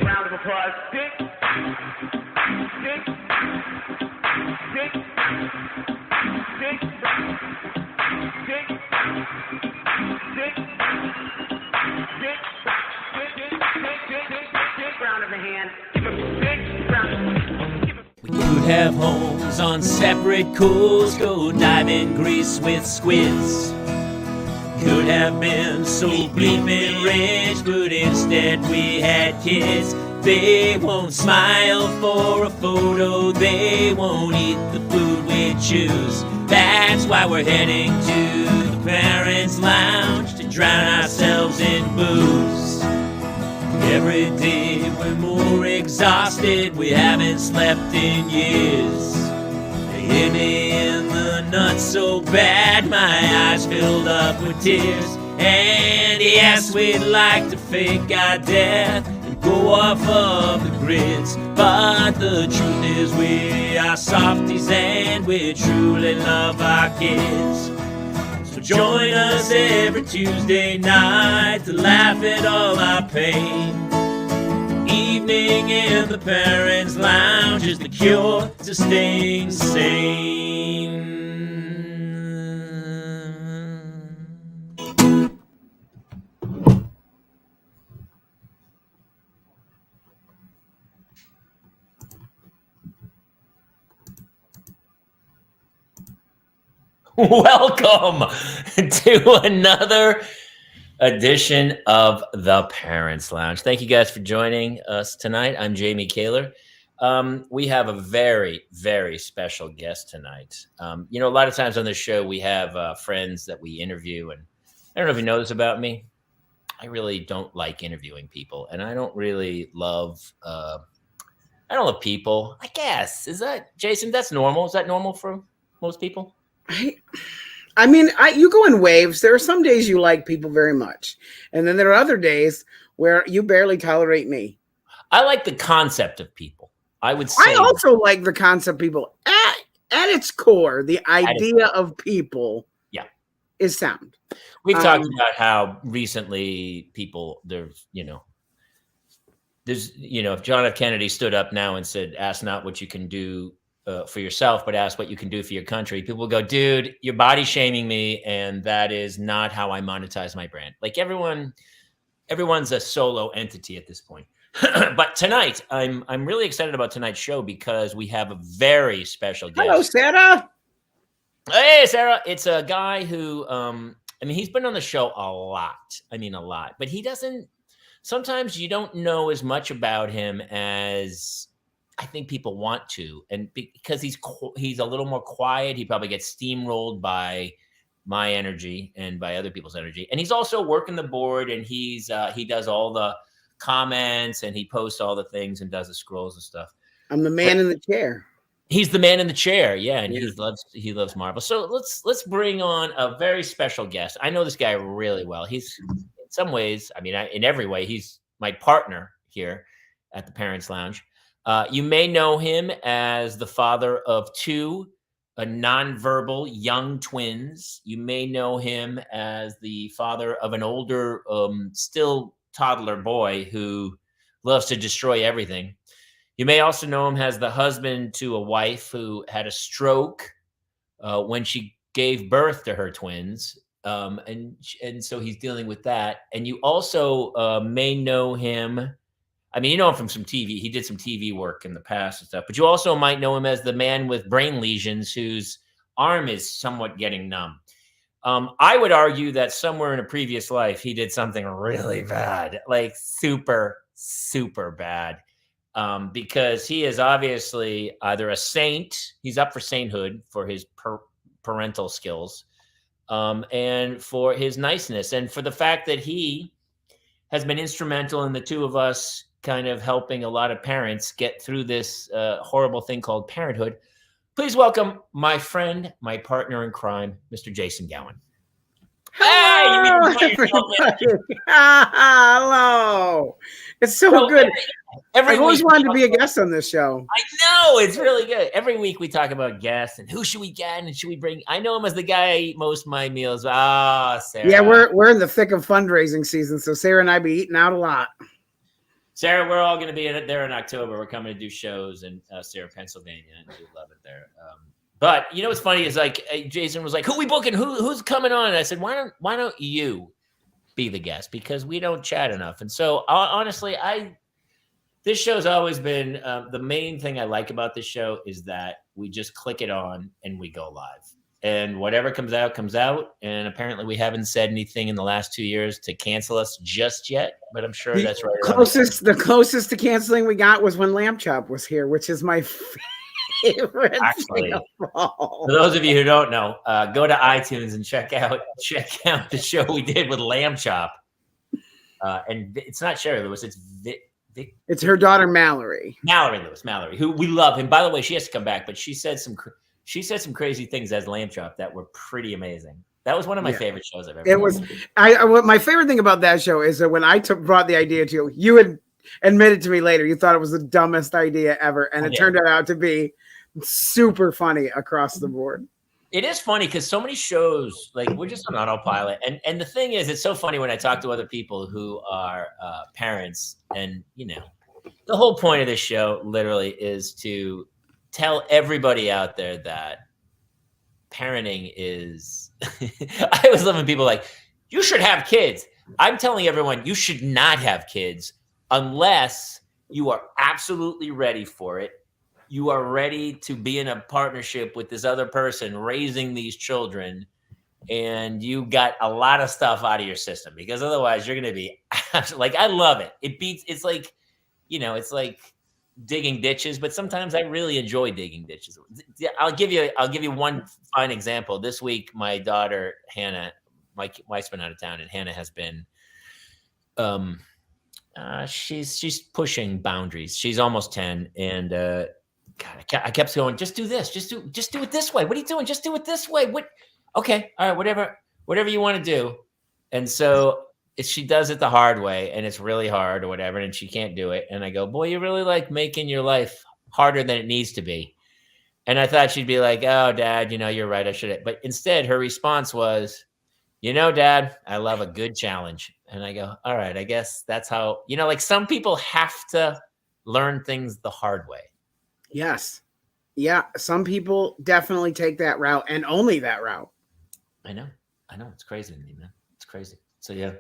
Round of applause. We could have homes on separate coasts, go dive in Greece with squids. Could have been so bleeping rich, but instead we had kids. They won't smile for a photo, they won't eat the food we choose. That's why we're heading to the Parents' Lounge to drown ourselves in booze. Every day we're more exhausted, we haven't slept in years. They hit me in the nuts so bad, my eyes filled up with tears. And yes, we'd like to fake our death and go off of the grids, but the truth is we are softies and we truly love our kids. So join us every Tuesday night to laugh at all our pain. Evening in the Parents' Lounge is the cure to staying sane. Welcome to another edition of the Parents' Lounge. Thank you guys for joining us tonight. I'm Jamie Kaler. We have a very, very special guest tonight. A lot of times on this show, we have friends that we interview, and I don't know if you know this about me. I really don't like interviewing people, and I don't really love, people. I guess. Is that, Jason, that's normal? Is that normal for most people? You go in waves. There are some days you like people very much, and then there are other days where you barely tolerate me. I like the concept of people. I would say I also like the concept of people. At its core, the idea of people is sound. We've talked about how recently people, if John F. Kennedy stood up now and said, ask not what you can do for yourself, but ask what you can do for your country. People will go, dude, you're body shaming me, and that is not how I monetize my brand. Like everyone's a solo entity at this point. But tonight, I'm really excited about tonight's show because we have a very special guest. Hello, Sarah. Hey, Sarah. It's a guy who, he's been on the show a lot. But he doesn't. Sometimes you don't know as much about him as I think people want to, and because he's a little more quiet, he probably gets steamrolled by my energy and by other people's energy. And he's also working the board, and he does all the comments, and he posts all the things and does the scrolls and stuff. I'm the man in the chair. He's the man in the chair, yeah, and he loves Marvel. So let's bring on a very special guest. I know this guy really well. He's in some ways, in every way, he's my partner here at the Parents' Lounge. You may know him as the father of two nonverbal young twins. You may know him as the father of an older, still toddler boy who loves to destroy everything. You may also know him as the husband to a wife who had a stroke when she gave birth to her twins. And so he's dealing with that. And you also may know him. You know him from some TV. He did some TV work in the past and stuff. But you also might know him as the man with brain lesions whose arm is somewhat getting numb. I would argue that somewhere in a previous life, he did something really bad, like super, super bad, because he is obviously either a saint. He's up for sainthood for his parental skills and for his niceness and for the fact that he has been instrumental in the two of us kind of helping a lot of parents get through this horrible thing called parenthood. Please welcome my friend, my partner in crime, Mr. Jason Gowan. Hello, everybody. Hello. It's so good. I've always wanted to be a guest on this show. I know, it's really good. Every week we talk about guests and who should we get and should we bring. I know him as the guy I eat most of my meals. Sarah. Yeah, we're in the thick of fundraising season, so Sarah and I be eating out a lot. Sarah, we're all going to be there in October. We're coming to do shows in Sarah, Pennsylvania, and we love it there. But you know what's funny is like Jason was like, "Who we booking? Who's coming on?" And I said, "Why don't you be the guest, because we don't chat enough." And so honestly, this show's always been the main thing I like about this show is that we just click it on and we go live, and whatever comes out comes out. And apparently we haven't said anything in the last 2 years to cancel us just yet, but I'm sure that's right. The closest to canceling we got was when Lamb Chop was here, which is my favorite. Actually, for those of you who don't know, go to iTunes and check out the show we did with Lamb Chop. And it's not Sherry Lewis, it's it's her daughter Mallory Lewis, who we love. And by the way, she has to come back, but she said some crazy things as Lamb Chop that were pretty amazing. That was one of my favorite shows I've ever. It was. My favorite thing about that show is that when I brought the idea to you, you had admitted to me later you thought it was the dumbest idea ever, and it turned out to be super funny across the board. It is funny because so many shows, like, we're just on autopilot. And the thing is, it's so funny when I talk to other people who are parents, and, you know, the whole point of this show literally is to tell everybody out there that parenting is, I always love when people are like, you should have kids. I'm telling everyone, you should not have kids unless you are absolutely ready for it. You are ready to be in a partnership with this other person raising these children, and you got a lot of stuff out of your system, because otherwise you're going to be like, I love it. It's like, you know, it's like digging ditches, but sometimes I really enjoy digging ditches. I'll give you one fine example. This week, my daughter, Hannah, my wife's been out of town, and Hannah has been, she's pushing boundaries. She's almost 10, and, God, I kept going, just do this. Just do it this way. What are you doing? Just do it this way. What? Okay. All right. Whatever you want to do. And so she does it the hard way, and it's really hard or whatever, and she can't do it. And I go, boy, you really like making your life harder than it needs to be. And I thought she'd be like, oh, Dad, you know, you're right. I should. But instead, her response was, you know, Dad, I love a good challenge. And I go, all right, I guess that's how, you know, like, some people have to learn things the hard way. Yes. Yeah. Some people definitely take that route, and only that route. I know. It's crazy to me, man. It's crazy. So, yeah.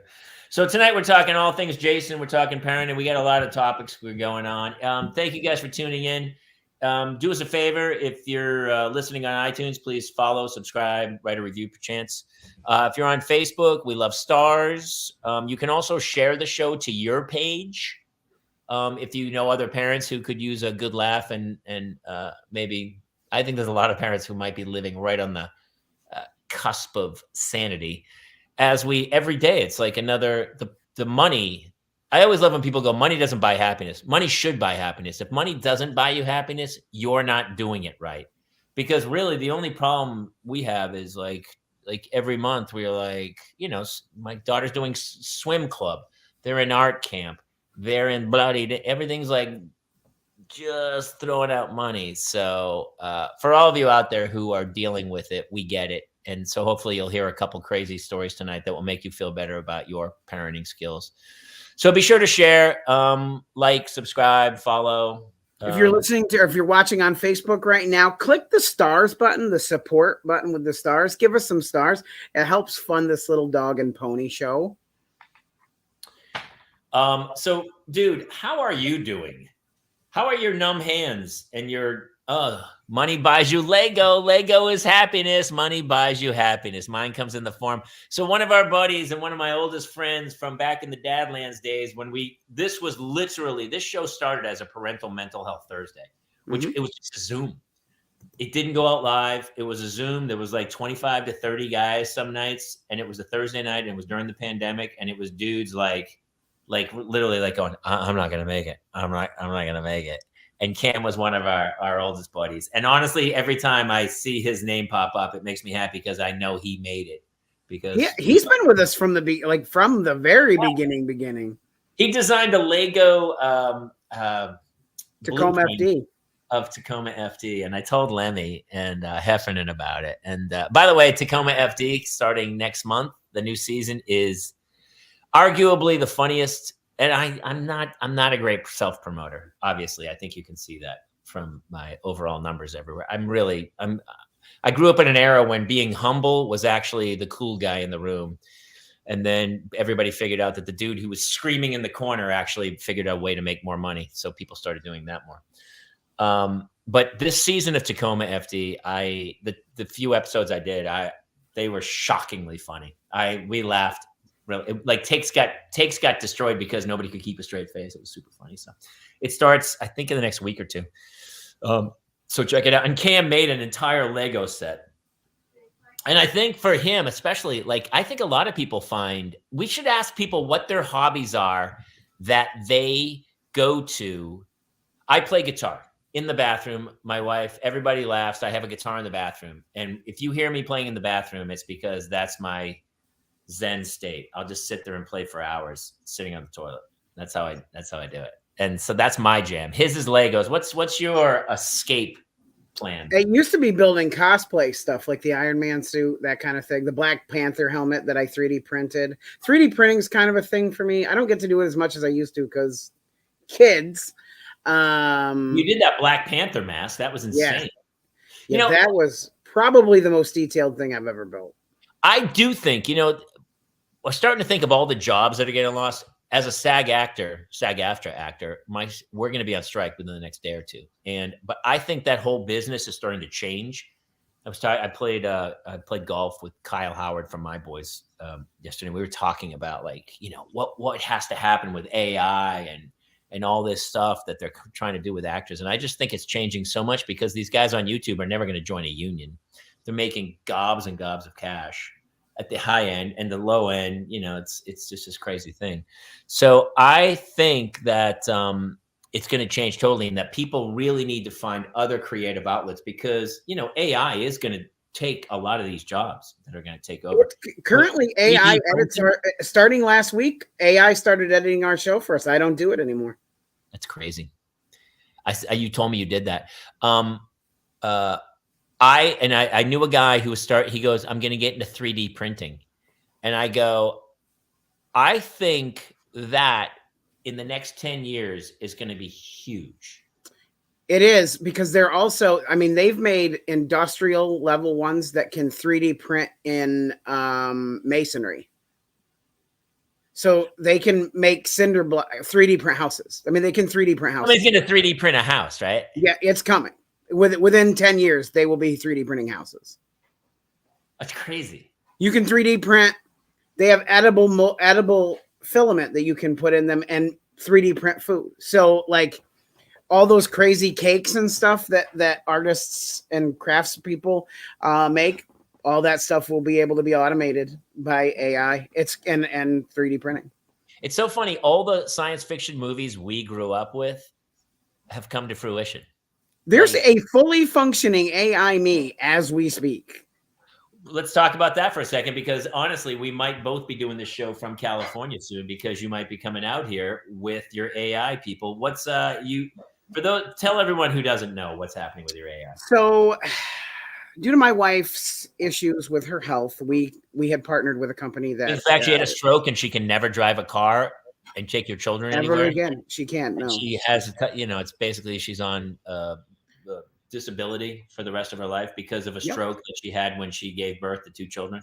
So tonight we're talking all things Jason. We're talking parenting. We got a lot of topics we're going on. Thank you guys for tuning in. Do us a favor. If you're listening on iTunes, please follow, subscribe, write a review per chance. If you're on Facebook, we love stars. You can also share the show to your page. If you know other parents who could use a good laugh, and maybe, I think there's a lot of parents who might be living right on the cusp of sanity, as every day, it's like the money. I always love when people go, money doesn't buy happiness. Money should buy happiness. If money doesn't buy you happiness, you're not doing it right. Because really the only problem we have is like every month we're like, you know, my daughter's doing swim club. They're in art camp. They're in everything's like just throwing out money. So for all of you out there who are dealing with it, we get it. And so hopefully you'll hear a couple crazy stories tonight that will make you feel better about your parenting skills. So be sure to share, like, subscribe, follow. If you're listening to, or if you're watching on Facebook right now, click the stars button, the support button with the stars. Give us some stars. It helps fund this little dog and pony show. So, dude, how are you doing? How are your numb hands and your money buys you Lego? Lego is happiness. Money buys you happiness. Mine comes in the form. So one of our buddies and one of my oldest friends from back in the Dadlands days, this show started as a Parental Mental Health Thursday, which it was just a Zoom. It didn't go out live. It was a Zoom. There was like 25 to 30 guys some nights, and it was a Thursday night, and it was during the pandemic, and it was dudes like literally like going, I'm not going to make it. I'm not going to make it. And Cam was one of our oldest buddies. And honestly, every time I see his name pop up, it makes me happy because I know he made it. Because he's been with us from the very beginning. He designed a Lego Tacoma blueprint FD. of Tacoma FD, and I told Lemmy and Heffernan about it. And by the way, Tacoma FD starting next month, the new season is arguably the funniest. And I'm not a great self promoter. Obviously, I think you can see that from my overall numbers everywhere. I grew up in an era when being humble was actually the cool guy in the room. And then everybody figured out that the dude who was screaming in the corner actually figured out a way to make more money. So people started doing that more. But this season of Tacoma FD, the few episodes I did, they were shockingly funny. We laughed. Really, like Takes got destroyed because nobody could keep a straight face. It was super funny. So it starts, I think, in the next week or two. So check it out. And Cam made an entire Lego set. And I think for him, especially, like, I think a lot of people we should ask people what their hobbies are that they go to. I play guitar in the bathroom. My wife, everybody laughs. I have a guitar in the bathroom. And if you hear me playing in the bathroom, it's because that's my Zen state. I'll just sit there and play for hours sitting on the toilet. That's how I do it. And so that's my jam. His is Legos. What's your escape plan? It used to be building cosplay stuff like the Iron Man suit, that kind of thing. The Black Panther helmet that I 3D printed. 3D printing is kind of a thing for me. I don't get to do it as much as I used to because kids. You did that Black Panther mask. That was insane. Yeah, that was probably the most detailed thing I've ever built. I do think, we're starting to think of all the jobs that are getting lost. As a SAG-AFTRA actor, we're going to be on strike within the next day or two. But I think that whole business is starting to change. I played golf with Kyle Howard from My Boys yesterday. We were talking about what has to happen with AI and all this stuff that they're trying to do with actors. And I just think it's changing so much because these guys on YouTube are never going to join a union. They're making gobs and gobs of cash at the high end, and the low end, it's just this crazy thing. So I think that it's going to change totally, and that people really need to find other creative outlets because, AI is going to take a lot of these jobs that are going to take over. Currently, AI edits starting last week. AI started editing our show for us. I don't do it anymore. That's crazy. You told me you did that. I knew a guy who he goes, I'm going to get into 3D printing. And I go, I think that in the next 10 years is going to be huge. It is, because they're also, they've made industrial level ones that can 3D print in masonry. So they can make cinder block 3D print houses. They can 3D print houses. Somebody's going to 3D print a house, right? Yeah, it's coming. Within 10 years, they will be 3D printing houses. That's crazy. You can 3D print. They have edible filament that you can put in them and 3D print food. So like all those crazy cakes and stuff that artists and crafts people make, all that stuff will be able to be automated by AI. And 3D printing. It's so funny. All the science fiction movies we grew up with have come to fruition. There's a fully functioning AI me as we speak. Let's talk about that for a second, because honestly, we might both be doing this show from California soon, because you might be coming out here with your AI people. Tell everyone who doesn't know what's happening with your AI. So due to my wife's issues with her health, we had partnered with a company that, in fact, she had a stroke and she can never drive a car and take your children anywhere again. She can't. No, she has, it's basically she's on the disability for the rest of her life because of a stroke that she had when she gave birth to 2 children.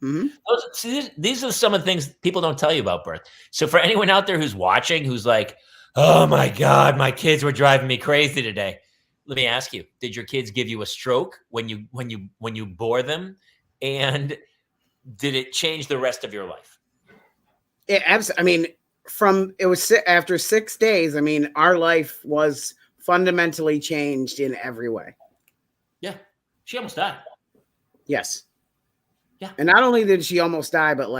Mm-hmm. These are some of the things people don't tell you about birth. So for anyone out there who's watching, who's like, oh my God, my kids were driving me crazy today. Let me ask you, did your kids give you a stroke when you bore them? And did it change the rest of your life? Yeah, absolutely. After 6 days, our life was fundamentally changed in every way. Yeah. She almost died. Yes. Yeah. And not only did she almost die, but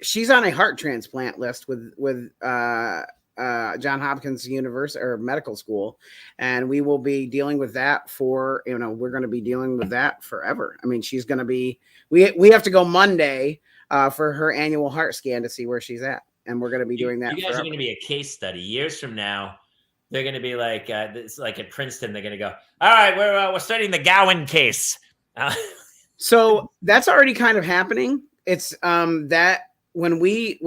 she's on a heart transplant list with John Hopkins University or medical school. And we will be dealing with that we're going to be dealing with that forever. She's going to be, we have to go Monday for her annual heart scan to see where she's at. and we're going to be doing that. You guys forever. are going to be a case study. Years from now, they're going to be like, it's like at Princeton. They're going to go, all right, we're studying the Gowan case. So that's already kind of happening. It's that when they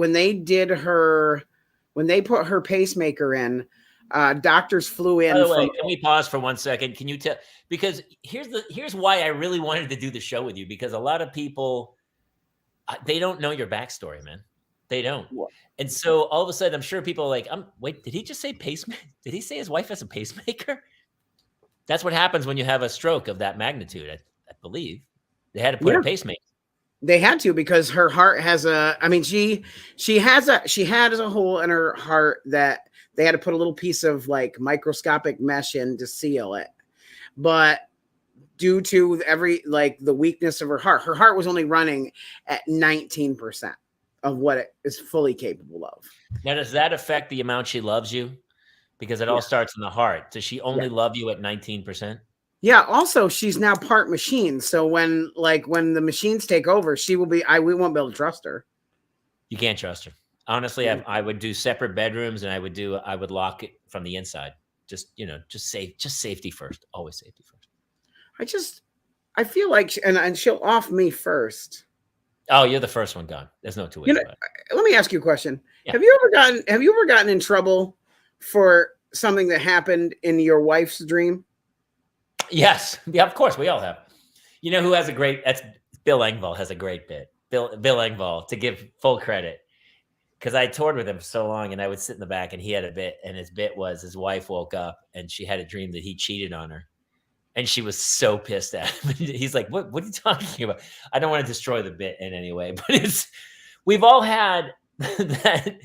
put her pacemaker in, doctors flew in. By the way, can we pause for 1 second? Can you tell? Because here's why I really wanted to do the show with you, because a lot of people, they don't know your backstory, man. They don't. And so all of a sudden, I'm sure people are like, wait, did he just say pacemaker? Did he say his wife has a pacemaker? That's what happens when you have a stroke of that magnitude. I believe they had to put a pacemaker. They had to, because her heart has she had a hole in her heart that they had to put a little piece of like microscopic mesh in to seal it. But due to the weakness of her heart was only running at 19% of what it is fully capable of. Now, does that affect the amount she loves you? Because it all starts in the heart. Does she only love you at 19%? Yeah. Also, she's now part machine. So when the machines take over, we won't be able to trust her. You can't trust her. Honestly, I would do separate bedrooms, and I would lock it from the inside. Just safety first. Always safety first. I feel like, and she'll off me first. Oh, you're the first one gone. There's no two ways about it. Let me ask you a question. Yeah. Have you ever gotten in trouble for something that happened in your wife's dream? Yes. Yeah, of course. We all have. You know who has that's Bill Engvall has a great bit. Bill Engvall, to give full credit, because I toured with him for so long, and I would sit in the back, and he had a bit, and his bit was his wife woke up and she had a dream that he cheated on her. And she was so pissed at him. He's like, what are you talking about? I don't want to destroy the bit in any way, but we've all had that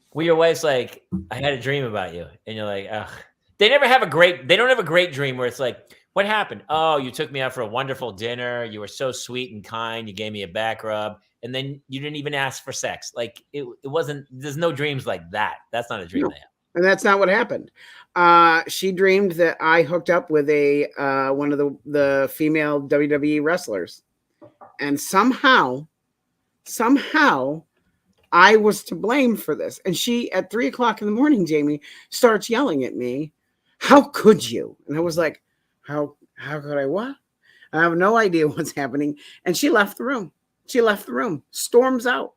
where your wife's like, I had a dream about you. And you're like, ugh. They don't have a great dream where it's like, what happened? Oh, you took me out for a wonderful dinner. You were so sweet and kind. You gave me a back rub. And then you didn't even ask for sex. Like it wasn't, there's no dreams like that. That's not a dream they have. And that's not what happened. She dreamed that I hooked up with one of the female WWE wrestlers, and somehow I was to blame for this. And she, at 3:00 in the morning, Jamie, starts yelling at me, "How could you?" And I was like, "How could I what? I have no idea what's happening." And she left the room. Storms out.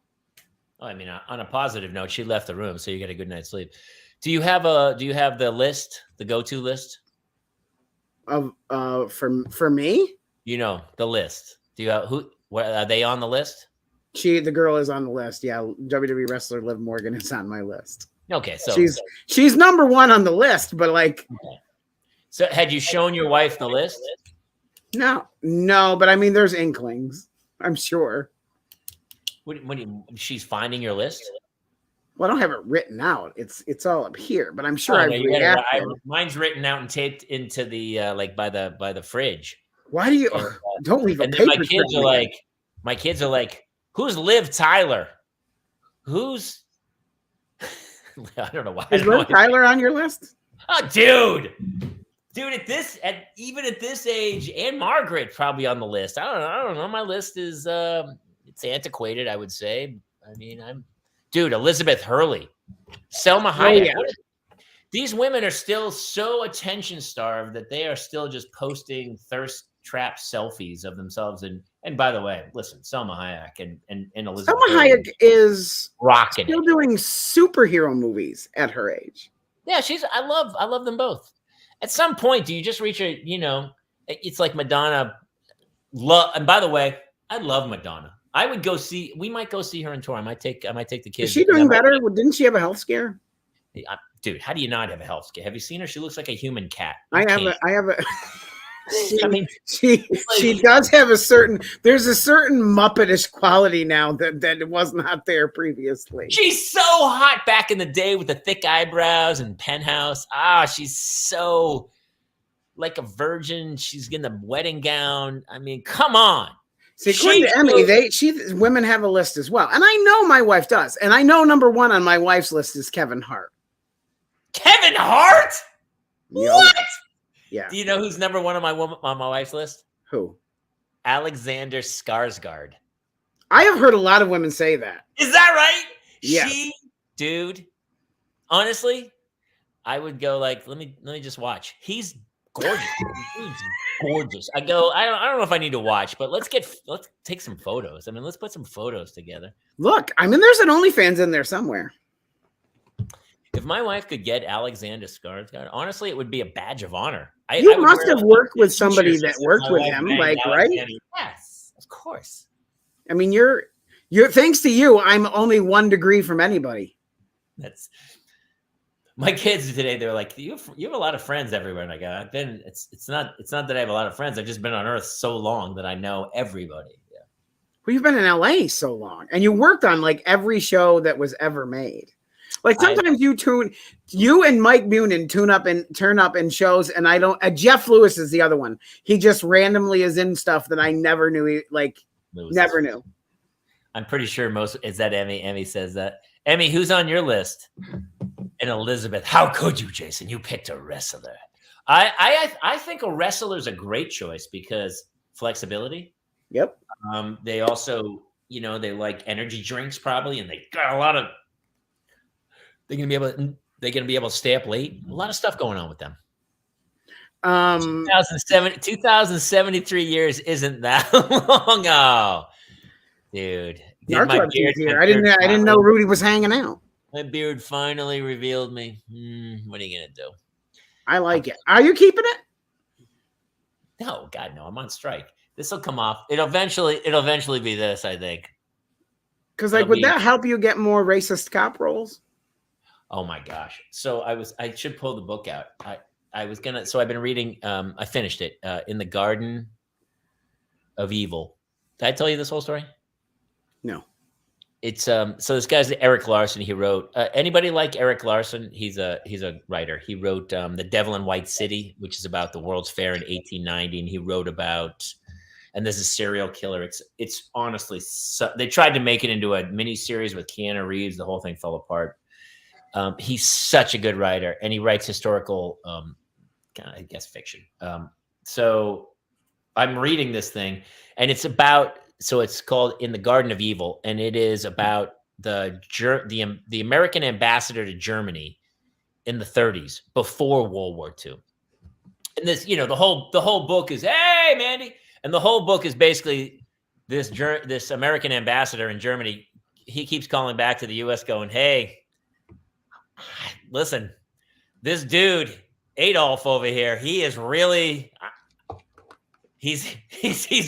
Oh, I mean, on a positive note, she left the room, so you get a good night's sleep. Do you have the list, the go-to list of for me? You know, the list. Do you have are they on the list? The girl is on the list. Yeah, WWE wrestler Liv Morgan is on my list. Okay, so she's number one on the list, but like. Okay. So had you shown your wife the list? No, but I mean, there's inklings, I'm sure. She's finding your list? Well, I don't have it written out. It's all up here, but I'm sure I've reacted. Mine's written out and taped into the by the fridge. Why do you don't leave a paper? My kids are like, who's Liv Tyler? Who's I don't know why. Is Liv Tyler on your list? Oh, dude, even at this age, and Margaret probably on the list. I don't know. My list is it's antiquated, I would say. I mean, Dude, Elizabeth Hurley, Selma Hayek. Oh, yeah. These women are still so attention starved that they are still just posting thirst trap selfies of themselves. And by the way, listen, Selma Hayek and Elizabeth Selma Hayek is rocking still doing superhero movies at her age. Yeah, I love them both. At some point, do you just reach it's like Madonna. And by the way, I love Madonna. We might go see her in tour. I might take the kids. Is she doing better? Didn't she have a health scare? Dude, how do you not have a health scare? Have you seen her? She looks like a human cat. I have a I mean, she does have there's a certain Muppetish quality now that was not there previously. She's so hot back in the day with the thick eyebrows and Penthouse. She's so like a virgin. She's in the wedding gown. I mean, come on. See, according to Emmy, women have a list as well. And I know my wife does. And I know number one on my wife's list is Kevin Hart. Kevin Hart? What? Yeah. Do you know who's number one on my wife's list? Who? Alexander Skarsgård. I have heard a lot of women say that. Is that right? She, dude, honestly, I would go like, let me just watch. He's gorgeous. Dude's gorgeous. I don't know if I need to watch, but let's take some photos. I mean, let's put some photos together. Look, I mean, there's an OnlyFans in there somewhere. If my wife could get Alexander Skarsgård, honestly, it would be a badge of honor. You must have worked with somebody that worked with him, like, right? Yes, of course. I mean, you're thanks to you, I'm only 1 degree from anybody. That's my kids today. They're like, you have a lot of friends everywhere. And I go, it's not that I have a lot of friends. I've just been on Earth so long that I know everybody. Yeah. Well, you've been in LA so long, and you worked on like every show that was ever made. Like sometimes you and Mike Munin turn up in shows, and I don't. Jeff Lewis is the other one. He just randomly is in stuff that I never knew. Never knew. I'm pretty sure is that Emmy. Emmy says that. Emmy, who's on your list? And Elizabeth, how could you, Jason? You picked a wrestler. I think a wrestler is a great choice because flexibility. Yep. They also, they like energy drinks probably, and they got a lot of. They're gonna be able to stay up late. A lot of stuff going on with them. 2073 years isn't that long. Oh, dude. My beard here. I didn't know Rudy was hanging out. My beard finally revealed me. What are you gonna do? I like it. Are you keeping it? No, God, no. I'm on strike. This will come off. It'll eventually be this, I think. Because would that help you get more racist cop roles? Oh my gosh. So I should pull the book out. I've been reading, I finished it, In the Garden of Evil. Did I tell you this whole story? No. It's, so this guy's Eric Larson. He wrote, anybody like Eric Larson? He's a writer. He wrote, The Devil in White City, which is about the World's Fair in 1890. And he wrote about, and there's a serial killer. It's honestly, they tried to make it into a mini series with Keanu Reeves. The whole thing fell apart. He's such a good writer, and he writes historical, I guess, fiction. So I'm reading this thing, and it's called In the Garden of Evil, and it is about the American ambassador to Germany in the 30s, before World War II. And this, the whole book is, hey, Mandy, and the whole book is basically this American ambassador in Germany. He keeps calling back to the U.S. going, hey, listen, this dude Adolf over here, he is really, he's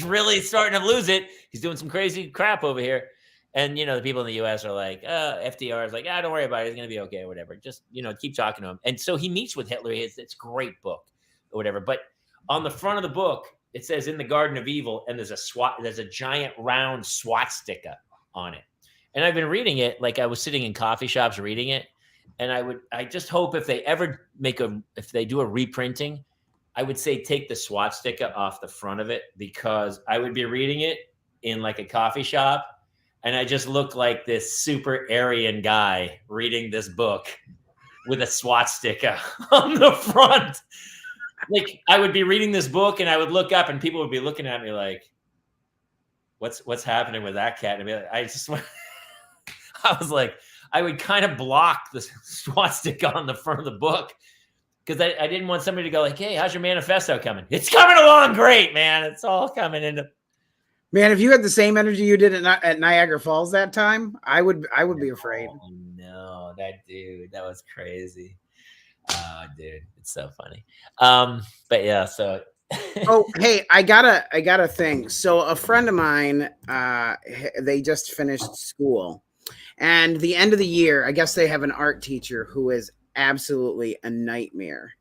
really starting to lose it. He's doing some crazy crap over here. And, the people in the U.S. are like, FDR is like, don't worry about it. He's going to be okay or whatever. Just, keep talking to him. And so he meets with Hitler. It's a great book or whatever. But on the front of the book, it says In the Garden of Evil, and there's a giant round swastika on it. And I've been reading it, like I was sitting in coffee shops reading it. And I just hope if they ever if they do a reprinting, I would say take the swastika off the front of it, because I would be reading it in like a coffee shop, and I just look like this super Aryan guy reading this book with a swastika on the front. Like I would be reading this book, and I would look up, and people would be looking at me like, "What's happening with that cat?" And I was like. I would kind of block the swastika on the front of the book, because I didn't want somebody to go like, hey, how's your manifesto coming? It's coming along great, man. It's all coming into. Man, if you had the same energy you did at Niagara Falls that time, I would be afraid. Oh, no, that was crazy. Oh, dude, it's so funny. But yeah, so. Oh, hey, I got a thing. So a friend of mine, they just finished school. And the end of the year, I guess they have an art teacher who is absolutely a nightmare.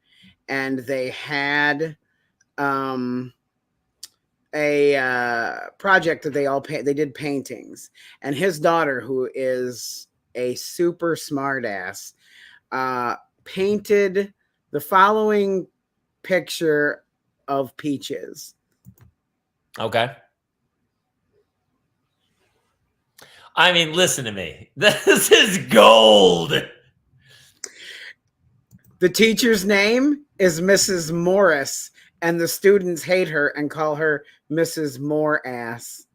And they had a project that they did paintings. And his daughter, who is a super smart ass, painted the following picture of peaches. Okay. I mean, listen to me. This is gold. The teacher's name is Mrs. Morris, and the students hate her and call her Mrs. Moreass.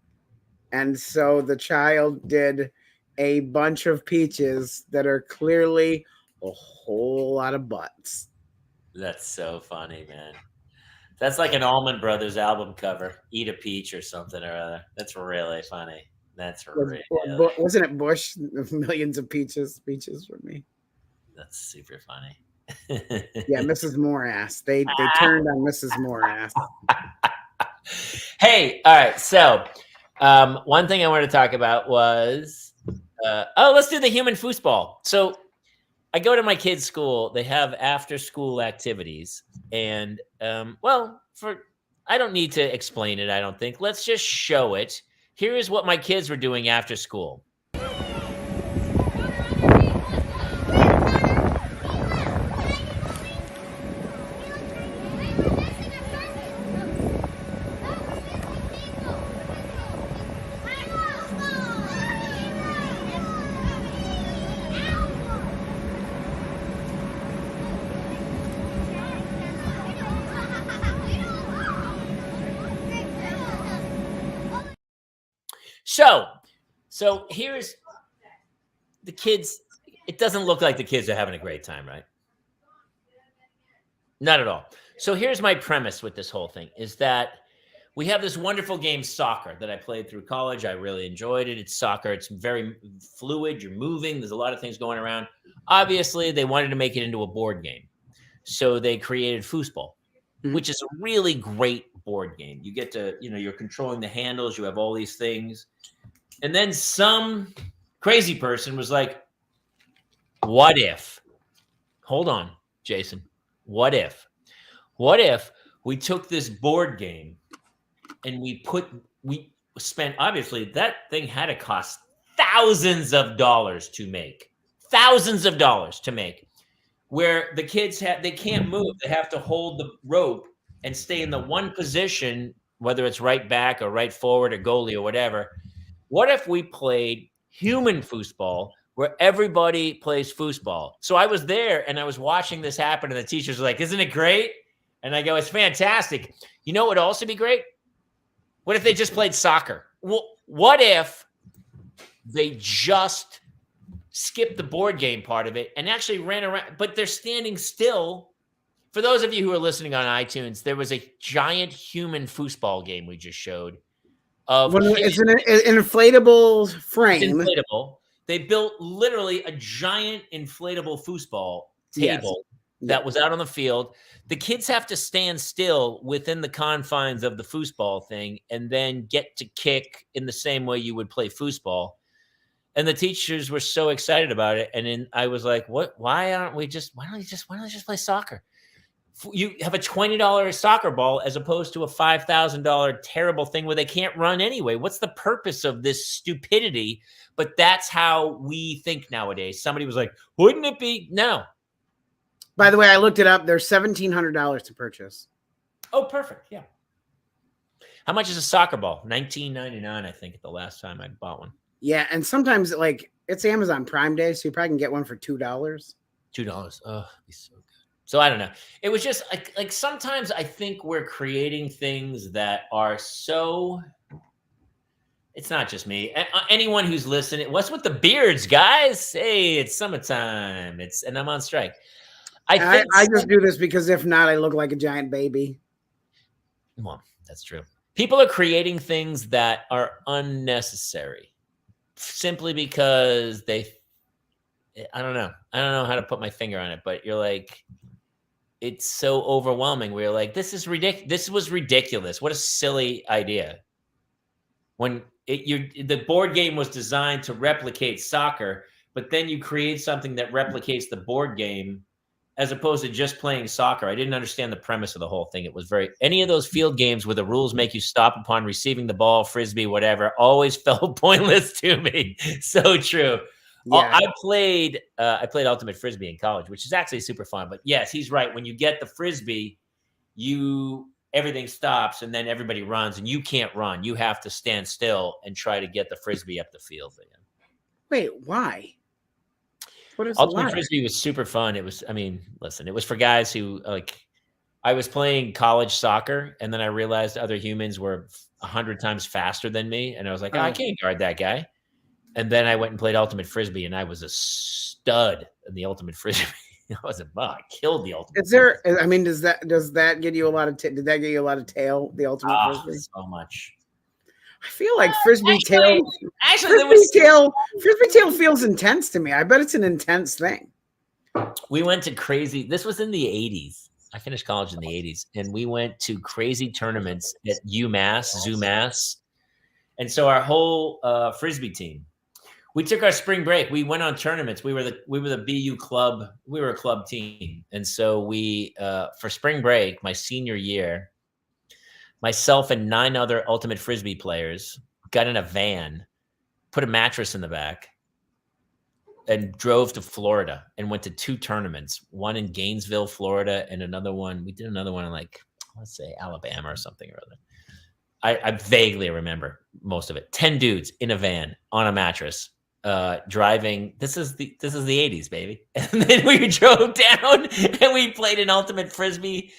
And so the child did a bunch of peaches that are clearly a whole lot of butts. That's so funny, man. That's like an Allman Brothers album cover. Eat a peach or something or other. That's really funny. That's really. Wasn't it Bush? Millions of peaches for me. That's super funny. Yeah, Mrs. Morass. They turned on Mrs. Morass. Hey, all right. So, one thing I wanted to talk about was, let's do the human foosball. So, I go to my kids' school. They have after-school activities, and I don't need to explain it. I don't think. Let's just show it. Here is what my kids were doing after school. So here's the kids. It doesn't look like the kids are having a great time, right? Not at all. So here's my premise with this whole thing is that we have this wonderful game, soccer, that I played through college. I really enjoyed it. It's soccer. It's very fluid. You're moving. There's a lot of things going around. Obviously, they wanted to make it into a board game. So they created foosball, which is a really great board game. You get to, you're controlling the handles. You have all these things. And then some crazy person was like, what if? Hold on, Jason. What if we took this board game and we spent, obviously, that thing had to cost thousands of dollars to make, where the kids they can't move. They have to hold the rope and stay in the one position, whether it's right back or right forward or goalie or whatever. What if we played human foosball where everybody plays foosball? So I was there and I was watching this happen, and the teachers were like, isn't it great? And I go, it's fantastic. You know what would also be great? What if they just played soccer? Well, what if they just skipped the board game part of it and actually ran around, but they're standing still? For those of you who are listening on iTunes, there was a giant human foosball game we just showed. It's an inflatable frame. It's inflatable. They built literally a giant inflatable foosball table that was out on the field. The kids have to stand still within the confines of the foosball thing and then get to kick in the same way you would play foosball. And the teachers were so excited about it. And then I was like, why don't we just play soccer? You have a $20 soccer ball as opposed to a $5,000 terrible thing where they can't run anyway. What's the purpose of this stupidity? But that's how we think nowadays. Somebody was like, wouldn't it be? No. By the way, I looked it up. They're $1,700 to purchase. Oh, perfect. Yeah. How much is a soccer ball? $19.99, I think, the last time I bought one. Yeah, and sometimes it's Amazon Prime Day, so you probably can get one for $2. $2. Oh, it'd be so good. So I don't know. It was just like sometimes I think we're creating things that are so. It's not just me. Anyone who's listening, what's with the beards, guys? Hey, it's summertime. And I'm on strike. I just do this because if not, I look like a giant baby. Well, that's true. People are creating things that are unnecessary simply because I don't know how to put my finger on it, but you're like, it's so overwhelming. We're like, this is ridiculous. This was ridiculous. What a silly idea. When the board game was designed to replicate soccer, but then you create something that replicates the board game as opposed to just playing soccer. I didn't understand the premise of the whole thing. It was any of those field games where the rules make you stop upon receiving the ball, frisbee, whatever, always felt pointless to me. So true. Yeah. I played ultimate frisbee in college, which is actually super fun. But yes, he's right. When you get the frisbee, everything stops and then everybody runs, and you can't run. You have to stand still and try to get the frisbee up the field again. Wait, why? What is ultimate frisbee was super fun. It was, listen, it was for guys who I was playing college soccer, and then I realized other humans were 100 times faster than me, and I was like, I can't guard that guy. And then I went and played ultimate frisbee, and I was a stud in the ultimate frisbee. I killed the ultimate. Is there? I mean, does that get you a lot of? Did that get you a lot of tail? The ultimate frisbee. So much. I feel like frisbee tail. Actually, Frisbee tail feels intense to me. I bet it's an intense thing. We went to crazy. This was in the 80s. I finished college in the 80s, and we went to crazy tournaments at UMass. And so our whole frisbee team, we took our spring break. We went on tournaments. We were the BU club. We were a club team, and so we for spring break, my senior year, myself and 9 other ultimate frisbee players got in a van, put a mattress in the back, and drove to Florida and went to 2 tournaments. One in Gainesville, Florida, and another one. We did another one in let's say Alabama or something or other. I vaguely remember most of it. 10 dudes in a van on a mattress, driving. This is the 80s, baby. And then we drove down and we played in ultimate frisbee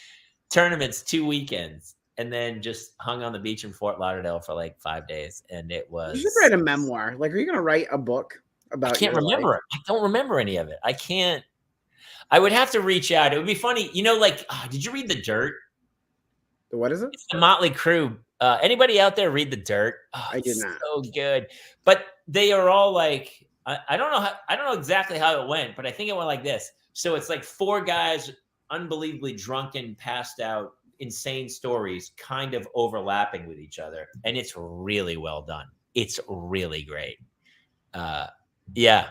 tournaments 2 weekends, and then just hung on the beach in Fort Lauderdale for like 5 days. And it was. You should write a memoir. Like, are you going to write a book about? I can't remember it. I don't remember any of it. I can't. I would have to reach out. It would be funny, did you read The Dirt? What is it? It's the Motley Crue. Anybody out there read The Dirt? Oh, I did not. So good, but they are all like, I don't know. I don't know exactly how it went, but I think it went like this. So it's like 4 guys, unbelievably drunken, passed out, insane stories, kind of overlapping with each other, and it's really well done. It's really great. Yeah.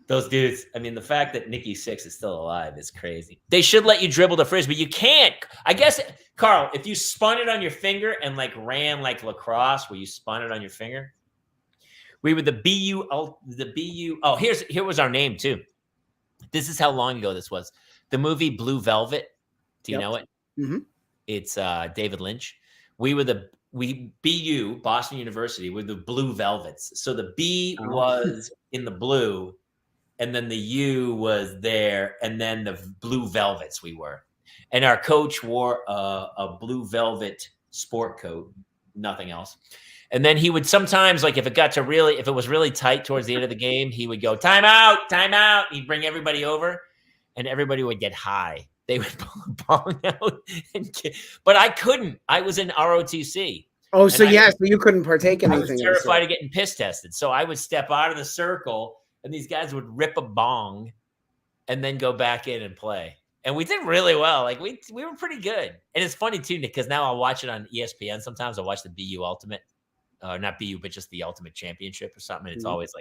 Those dudes, I mean, the fact that Nikki Sixx is still alive is crazy. They should let you dribble the frisbee. You can't. I guess, Carl, if you spun it on your finger and ran like lacrosse, where you spun it on your finger, we were the BU. Oh, here was our name too. This is how long ago this was. The movie Blue Velvet. Do you know it? Mm-hmm. It's David Lynch. We BU, Boston University, were the Blue Velvets. So the B was in the blue, and then the U was there, and then the Blue Velvets we were. And our coach wore a blue velvet sport coat, nothing else. And then he would sometimes, if it was really tight towards the end of the game, he would go, time out. He'd bring everybody over, and everybody would get high. They would pull a bong out, but I couldn't. I was in ROTC. Oh, so yes, but you couldn't partake in anything. I was terrified of getting piss tested, so I would step out of the circle, and these guys would rip a bong, and then go back in and play. And we did really well. We were pretty good. And it's funny too, Nick, because now I'll watch it on ESPN. Sometimes I'll watch the BU Ultimate, not BU, but just the Ultimate Championship or something. And it's always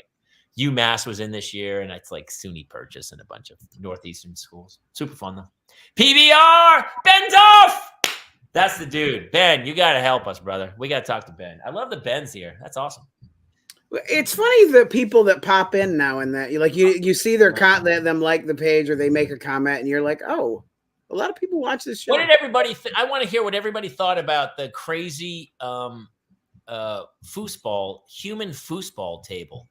UMass was in this year, and it's SUNY Purchase and a bunch of Northeastern schools. Super fun though. PBR, Ben Duff. That's the dude. Ben, you got to help us, brother. We got to talk to Ben. I love the Bens here. That's awesome. It's funny the people that pop in now and that you see them like the page, or they make a comment, and you're like, oh, a lot of people watch this show. What did everybody? I want to hear what everybody thought about the crazy human foosball table.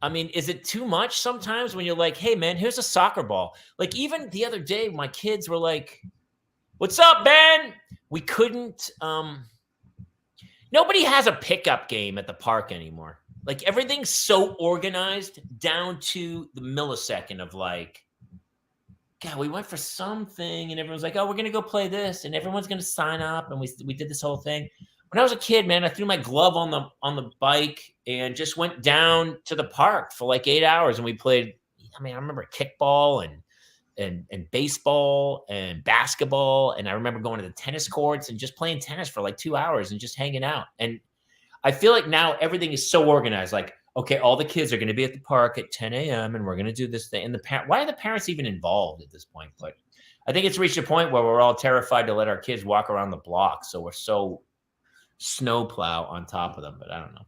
I mean, is it too much sometimes when you're like, hey, man, here's a soccer ball? Even the other day, my kids were like, what's up, Ben? We couldn't. Nobody has a pickup game at the park anymore. Everything's so organized down to the millisecond of God, we went for something and everyone's like, oh, we're going to go play this. And everyone's going to sign up. And we did this whole thing. When I was a kid, man, I threw my glove on the bike and just went down to the park for 8 hours. And we played, I remember kickball and baseball and basketball. And I remember going to the tennis courts and just playing tennis for 2 hours and just hanging out. And I feel like now everything is so organized. Okay, all the kids are going to be at the park at 10 a.m. and we're going to do this thing. And why are the parents even involved at this point? But I think it's reached a point where we're all terrified to let our kids walk around the block. So we're so snowplow on top of them, but I don't know.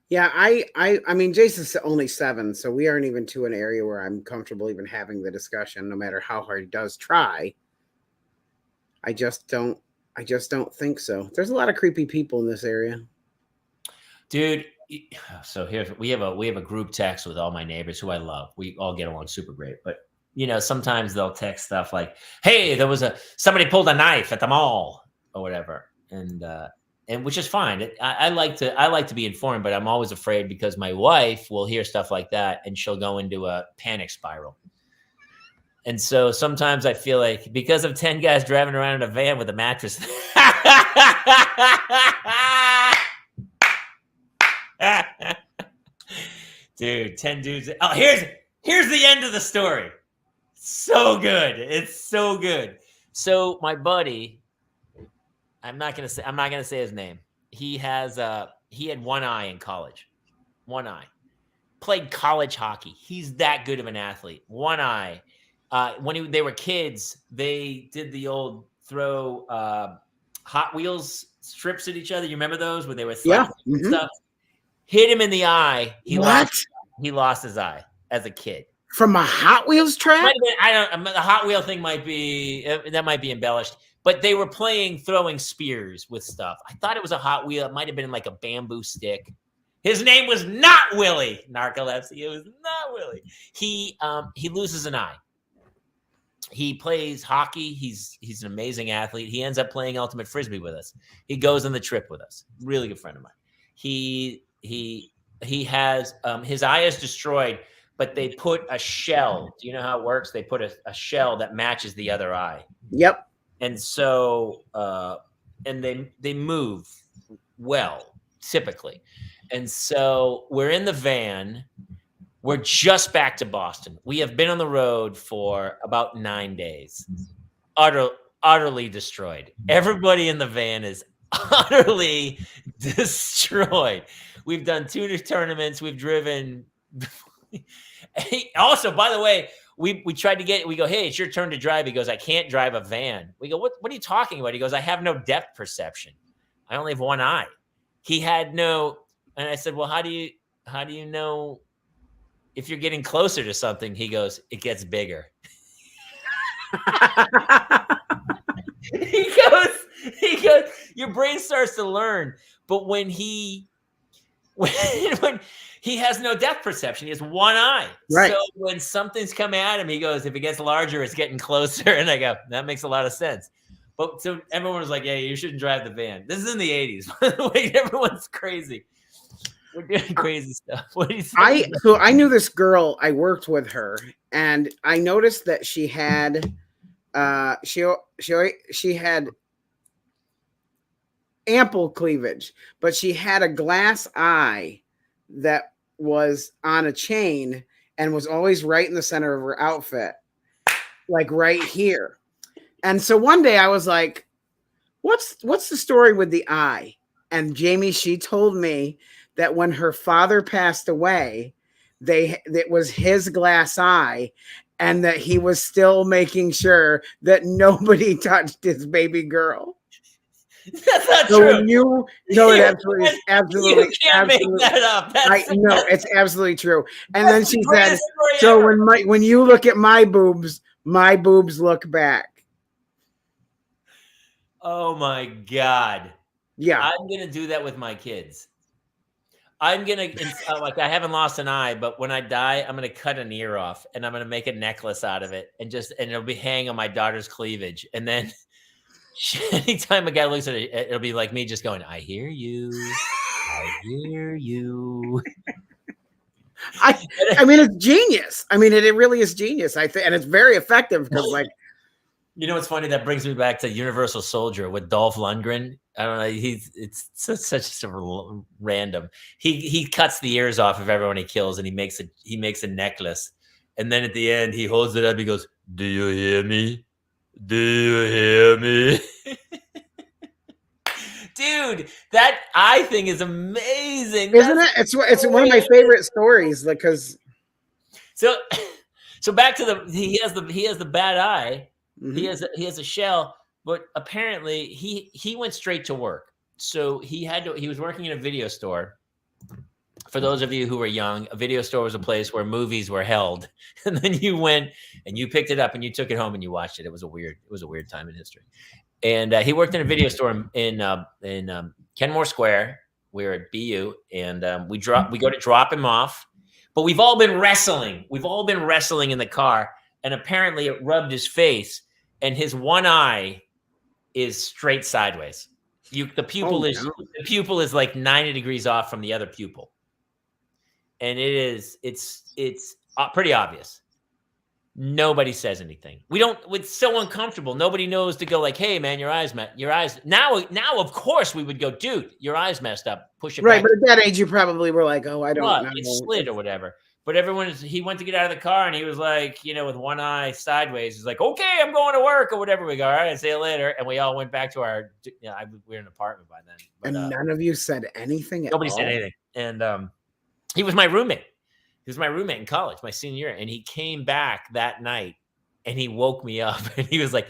Yeah, I mean, Jason's only 7, so we aren't even to an area where I'm comfortable even having the discussion, no matter how hard he does try. I just don't think so. There's a lot of creepy people in this area. Dude, so here we have a group text with all my neighbors who I love. We all get along super great, but sometimes they'll text stuff like, hey, somebody pulled a knife at the mall or whatever. And and which is fine. I like to be informed, but I'm always afraid because my wife will hear stuff like that and she'll go into a panic spiral. And so sometimes I feel like because of 10 guys driving around in a van with a mattress. Dude, 10 dudes. Oh, here's the end of the story. So good. It's so good. So my buddy, I'm not gonna say his name. He had one eye in college. One eye. Played college hockey. He's that good of an athlete. One eye. When they were kids, they did the old throw Hot Wheels strips at each other. You remember those where they were slapping stuff? Hit him in the eye. He lost his eye as a kid. From a Hot Wheels track? The Hot Wheel thing might be embellished, but they were throwing spears with stuff. I thought it was a Hot Wheel. It might have been like a bamboo stick. His name was not Willie. Narcolepsy. It was not Willie. He loses an eye. He plays hockey. He's an amazing athlete. He ends up playing ultimate frisbee with us. He goes on the trip with us. Really good friend of mine. He has his eye is destroyed, but they put a shell. Do you know how it works? They put a shell that matches the other eye. Yep. And so and they move well, typically. And so we're in the van. We're just back to Boston. We have been on the road for about 9 days. Utterly destroyed. Everybody in the van is utterly destroyed. We've done 2 tournaments. We've driven. Also, by the way, we tried to we go, hey, it's your turn to drive. He goes, I can't drive a van. We go, what are you talking about? He goes, I have no depth perception. I only have one eye. He had no, and I said, well, how do you know if you're getting closer to something? He goes, it gets bigger. He goes, your brain starts to learn. But when he has no depth perception, he has one eye. Right. So when something's coming at him, he goes, if it gets larger, it's getting closer. And I go, that makes a lot of sense. But so everyone was like, yeah, you shouldn't drive the van. This is in the 80s. By the way, everyone's crazy. We're doing crazy stuff. What do you think? So I knew this girl. I worked with her, and I noticed that she had she had ample cleavage, but she had a glass eye that was on a chain and was always right in the center of her outfit, like right here. And so one day I was like, what's the story with the eye? And Jamie, she told me that when her father passed away, it was his glass eye, and that he was still making sure that nobody touched his baby girl. That's not true. It absolutely, you can't make that up. It's absolutely true. And then she said, "So when you look at my boobs look back." Oh my God! Yeah, I'm gonna do that with my kids. I'm gonna like I haven't lost an eye, but when I die, I'm gonna cut an ear off and I'm gonna make a necklace out of it, and it'll be hang on my daughter's cleavage, and then. Anytime a guy looks at it, it'll be like me just going, I hear you. I hear you. I mean, it's genius. I mean, it really is genius. I think, and it's very effective because, like, you know, what's funny? That brings me back to Universal Soldier with Dolph Lundgren. I don't know. It's such a random. He cuts the ears off of everyone he kills, and he makes a necklace. And then at the end, he holds it up. He goes, "Do you hear me? Do you hear me?" Dude, that eye thing is amazing. Isn't it? It's one of my favorite stories because so back to he has the bad eye. Mm-hmm. He has a shell, but apparently he went straight to work. So he was working in a video store. For those of you who are young, a video store was a place where movies were held, and then you went and you picked it up and you took it home and you watched it. It was a weird time in history. And he worked in a video store in Kenmore Square. We were at BU, and we go to drop him off. But we've all been wrestling. We've all been wrestling in the car, and apparently it rubbed his face, and his one eye is straight sideways. The pupil is like 90 degrees off from the other pupil, and it's pretty obvious. Nobody says anything. It's so uncomfortable. Nobody knows to go like, hey man, your eyes. Now of course we would go, dude, your eyes messed up. Push it right, back. but at that age you probably were like, oh, I don't know. It slid or whatever. But he went to get out of the car and he was like, with one eye sideways. He's like, okay, I'm going to work or whatever. We go, all right, see you later. And we all went back to our, we were in an apartment by then. But, and none of you said anything Nobody said anything. And he was my roommate. He was my roommate in college, my senior year. And he came back that night and he woke me up and he was like,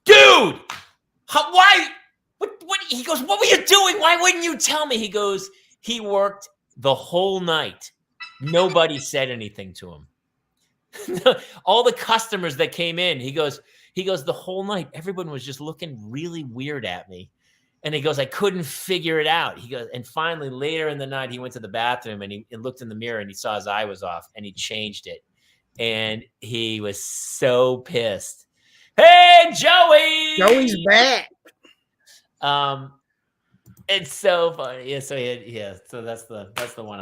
dude, why? What? He goes, what were you doing? Why wouldn't you tell me? He goes, he worked the whole night. Nobody said anything to him. All the customers that came in, he goes, the whole night, everyone was just looking really weird at me. And he goes, I couldn't figure it out. He goes, and finally later in the night, he went to the bathroom and he looked in the mirror and he saw his eye was off and he changed it. And he was so pissed. Hey, Joey! Joey's back. It's so funny. Yeah. So that's the one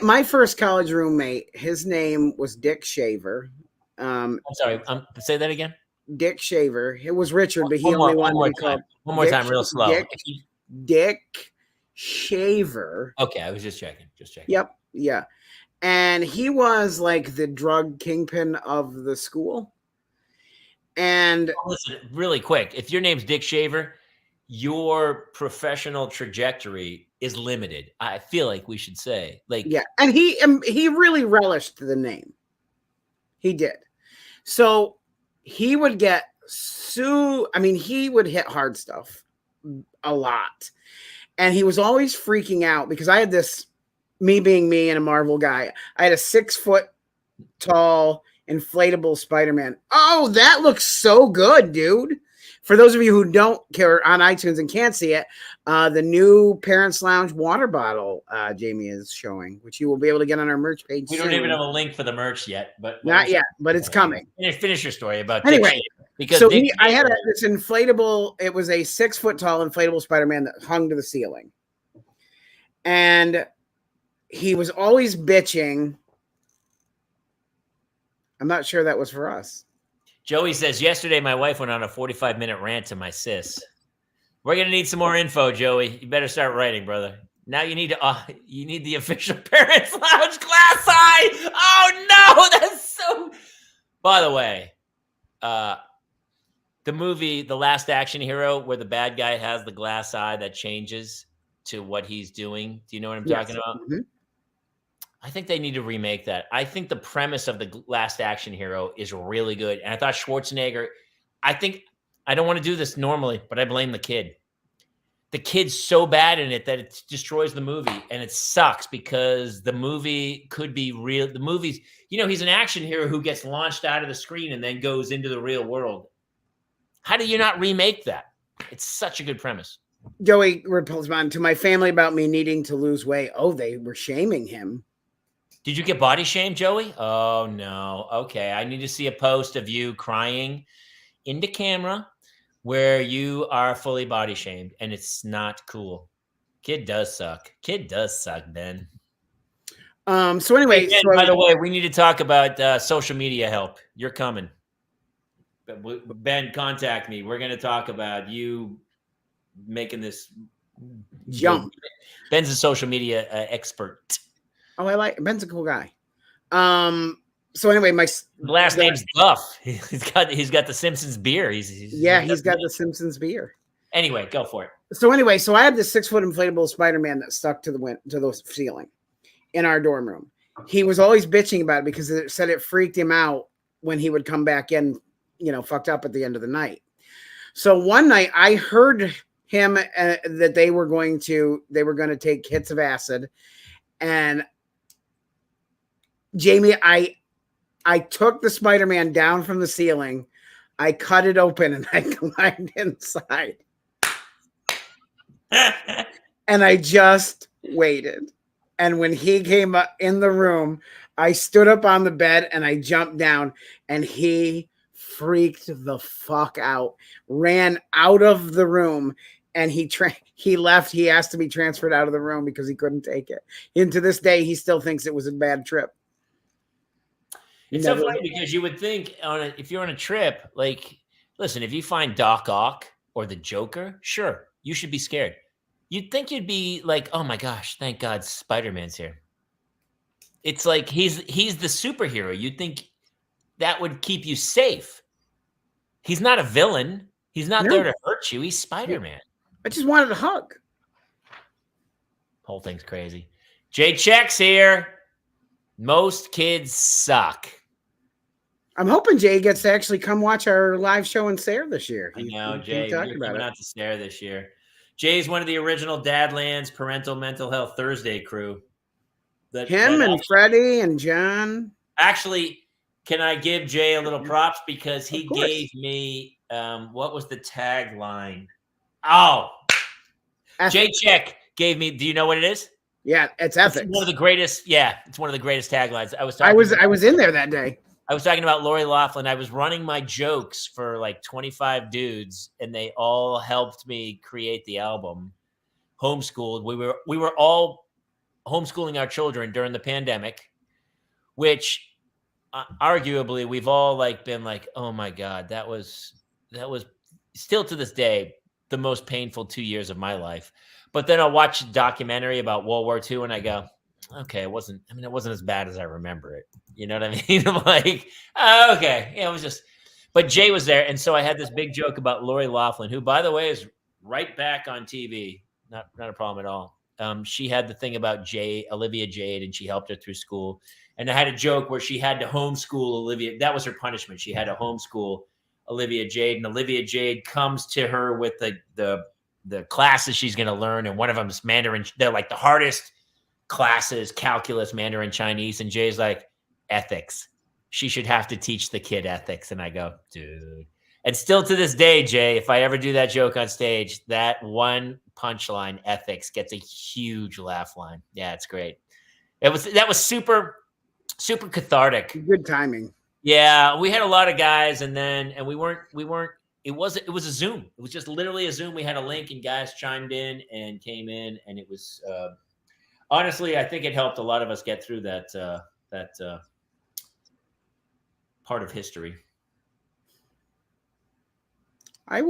my first college roommate, his name was Dick Shaver. I'm sorry. Say that again. Dick Shaver. It was Richard, but he only wanted to be called one more time, real slow. Dick Shaver. Okay, I was just checking. Yep. Yeah. And he was like the drug kingpin of the school. And listen, really quick, if your name's Dick Shaver, your professional trajectory is limited. I feel like we should say, and he really relished the name. He did. So he would get he would hit hard stuff a lot. And he was always freaking out because I had this, me being me and a Marvel guy, I had a 6 foot tall inflatable Spider-Man. Oh, that looks so good, dude. For those of you who don't care on iTunes and can't see it, the new Parents Lounge water bottle Jamie is showing, which you will be able to get on our merch page. We don't even have a link for the merch yet, but not yet, but it's coming. Finish your story about anyway. Because I had this inflatable. It was a 6 foot tall inflatable Spider-Man that hung to the ceiling, and he was always bitching. I'm not sure that was for us. Joey says, yesterday my wife went on a 45-minute rant to my sis. We're going to need some more info, Joey. You better start writing, brother. Now you need the official Parents Lounge glass eye. Oh, no, that's so... By the way, the movie, The Last Action Hero, where the bad guy has the glass eye that changes to what he's doing. Do you know what I'm talking about? Mm-hmm. I think they need to remake that. I think the premise of The Last Action Hero is really good. And I thought Schwarzenegger, I don't want to do this normally, but I blame the kid. The kid's so bad in it that it destroys the movie. And it sucks because the movie could be real. The movie's, he's an action hero who gets launched out of the screen and then goes into the real world. How do you not remake that? It's such a good premise. Joey responded to my family about me needing to lose weight. Oh, they were shaming him. Did you get body shamed, Joey? Oh, no. Okay. I need to see a post of you crying into camera where you are fully body shamed, and it's not cool. Kid does suck. Ben. So anyway. Hey, Ben, by the way, we need to talk about social media help. You're coming. Ben, contact me. We're going to talk about you making this jump. Ben's a social media expert. Oh, Ben's a cool guy. So anyway, my last name's Duff. He's got the Simpsons beer. He's got the Simpsons beer. Anyway, go for it. So anyway, I had this 6 foot inflatable Spider-Man that stuck to the ceiling in our dorm room. He was always bitching about it because it said it freaked him out when he would come back in, fucked up at the end of the night. So one night I heard him that they were going to take hits of acid. And Jamie, I took the Spider-Man down from the ceiling, I cut it open, and I climbed inside. And I just waited. And when he came up in the room, I stood up on the bed and I jumped down, and he freaked the fuck out, ran out of the room, and he left. He asked to be transferred out of the room because he couldn't take it. And to this day, he still thinks it was a bad trip. It's so funny because you would think if you're on a trip, like, listen, if you find Doc Ock or the Joker, sure, you should be scared. You'd think you'd be like, oh my gosh, thank God Spider-Man's here. It's like he's the superhero. You'd think that would keep you safe. He's not a villain. He's not there to hurt you. He's Spider-Man. I just wanted a hug. Whole thing's crazy. Jay Check's here. Most kids suck. I'm hoping Jay gets to actually come watch our live show in Sayre this year. I know, Jay. You're coming out to Sayre this year. Jay's one of the original Dadlands Parental Mental Health Thursday crew. Him and Freddie and John. Actually, can I give Jay a little props because he gave me what was the tagline? Oh, Jay Check gave me. Do you know what it is? Yeah, it's ethics. It's one of the greatest. Yeah, it's one of the greatest taglines. I was in there that day. I was talking about Lori Loughlin. I was running my jokes for like 25 dudes, and they all helped me create the album. Homeschooled. We were all homeschooling our children during the pandemic, which arguably we've all like been like, oh my God, that was still to this day the most painful 2 years of my life. But then I'll watch a documentary about World War II and I go, okay, it wasn't as bad as I remember it. You know what I mean? I'm like, oh, okay. Yeah, it was just, but Jay was there. And so I had this big joke about Lori Loughlin, who, by the way, is right back on TV. Not a problem at all. She had the thing about Olivia Jade, and she helped her through school. And I had a joke where she had to homeschool Olivia. That was her punishment. She had to homeschool Olivia Jade, and Olivia Jade comes to her with the classes she's going to learn. And one of them is Mandarin. They're like the hardest classes, calculus, Mandarin Chinese. And Jay's like, ethics. She should have to teach the kid ethics. And I go, dude. And still to this day, Jay, if I ever do that joke on stage, that one punchline, ethics, gets a huge laugh line. Yeah, it's great. That was super, super cathartic. Good timing. Yeah, we had a lot of guys, and we weren't. It was a Zoom. It was just literally a Zoom. We had a link, and guys chimed in and came in, and it was honestly, I think it helped a lot of us get through that part of history. I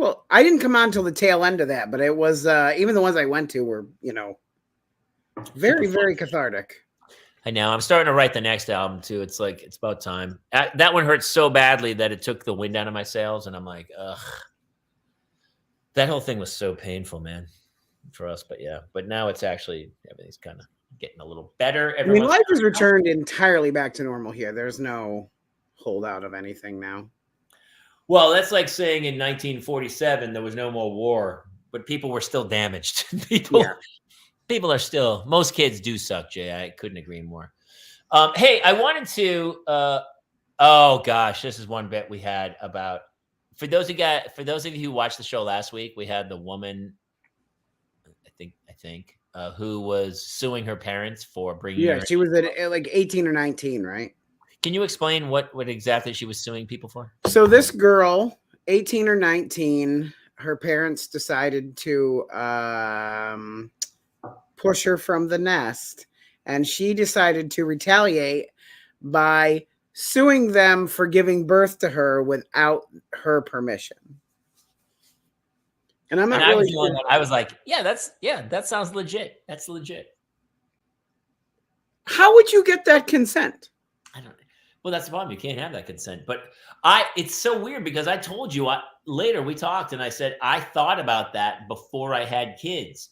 didn't come on till the tail end of that, but it was even the ones I went to were, very, very cathartic. I know. I'm starting to write the next album too. It's like, it's about time. That one hurt so badly that it took the wind out of my sails, and I'm like, ugh. That whole thing was so painful, man, for us. But yeah, but now it's actually, everything's kind of getting a little better. Life has returned entirely back to normal here. There's no holdout of anything now. Well, that's like saying in 1947 there was no more war, but people were still damaged. People are still, most kids do suck, Jay. I couldn't agree more. Hey, I wanted to, oh gosh, this is one bit we had about, for those of you who watched the show last week, we had the woman, I think, who was suing her parents for bringing her. Yeah, she was at like 18 or 19, right? Can you explain what exactly she was suing people for? So this girl, 18 or 19, her parents decided to push her from the nest, and she decided to retaliate by suing them for giving birth to her without her permission. And I'm not really sure. I was like, that sounds legit. That's legit. How would you get that consent? I don't know. Well, that's the problem. You can't have that consent. But it's so weird because I told you later we talked and I said, I thought about that before I had kids.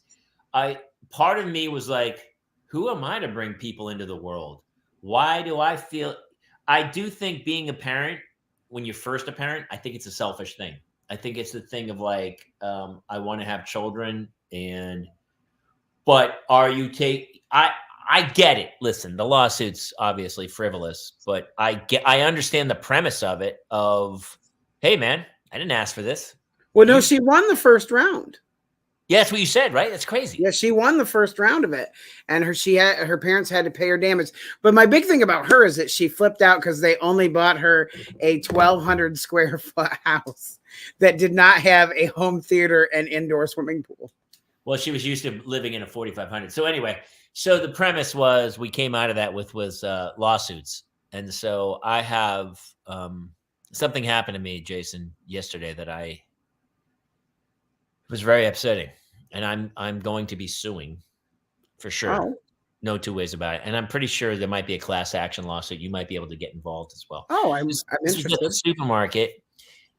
Part of me was like, who am I to bring people into the world? Why do I feel, I do think being a parent, when you're first a parent, I think it's a selfish thing. I think it's the thing of like, I want to have children but I get it. Listen, the lawsuit's obviously frivolous, but I understand the premise of it of, hey man, I didn't ask for this. Well, no, she won the first round. Yeah, that's what you said, right? That's crazy. Yeah, she won the first round of it, and her parents had to pay her damage. But my big thing about her is that she flipped out because they only bought her a 1,200 square foot house that did not have a home theater and indoor swimming pool. Well, she was used to living in a 4,500. So anyway, so the premise was we came out of that with lawsuits, and so I have something happened to me, Jason, yesterday that I was very upsetting, and I'm going to be suing for sure. Oh. No two ways about it. And I'm pretty sure there might be a class action lawsuit. You might be able to get involved as well. Oh, I'm This was interested. at the supermarket,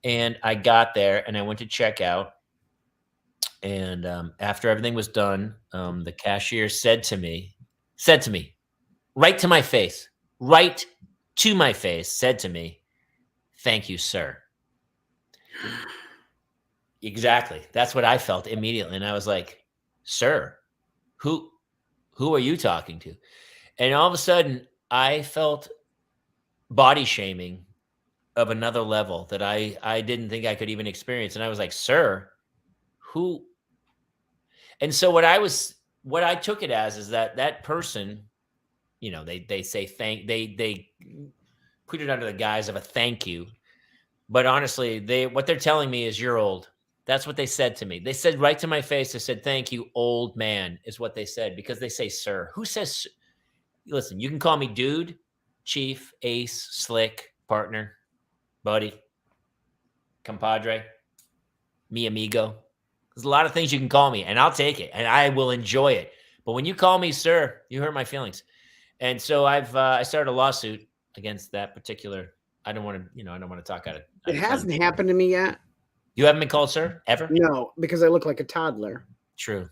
and I got there and I went to check out. And after everything was done, the cashier said to me, right to my face, said to me, "Thank you, sir." Exactly. That's what I felt immediately. And I was like, "Sir, who are you talking to?" And all of a sudden, I felt body shaming of another level that I didn't think I could even experience. And I was like, "Sir, who?" And so what I took it as is that person, you know, they say they put it under the guise of a thank you. But honestly, what they're telling me is you're old. That's what they said to me. They said right to my face, they said, "Thank you, old man," is what they said, because they say sir. Who says, listen, you can call me dude, chief, ace, slick, partner, buddy, compadre, mi amigo. There's a lot of things you can call me, and I'll take it, and I will enjoy it. But when you call me sir, you hurt my feelings. And so I started a lawsuit against that particular. I don't want to talk out of. It hasn't happened to me yet. You haven't been called sir ever? No, because I look like a toddler. True.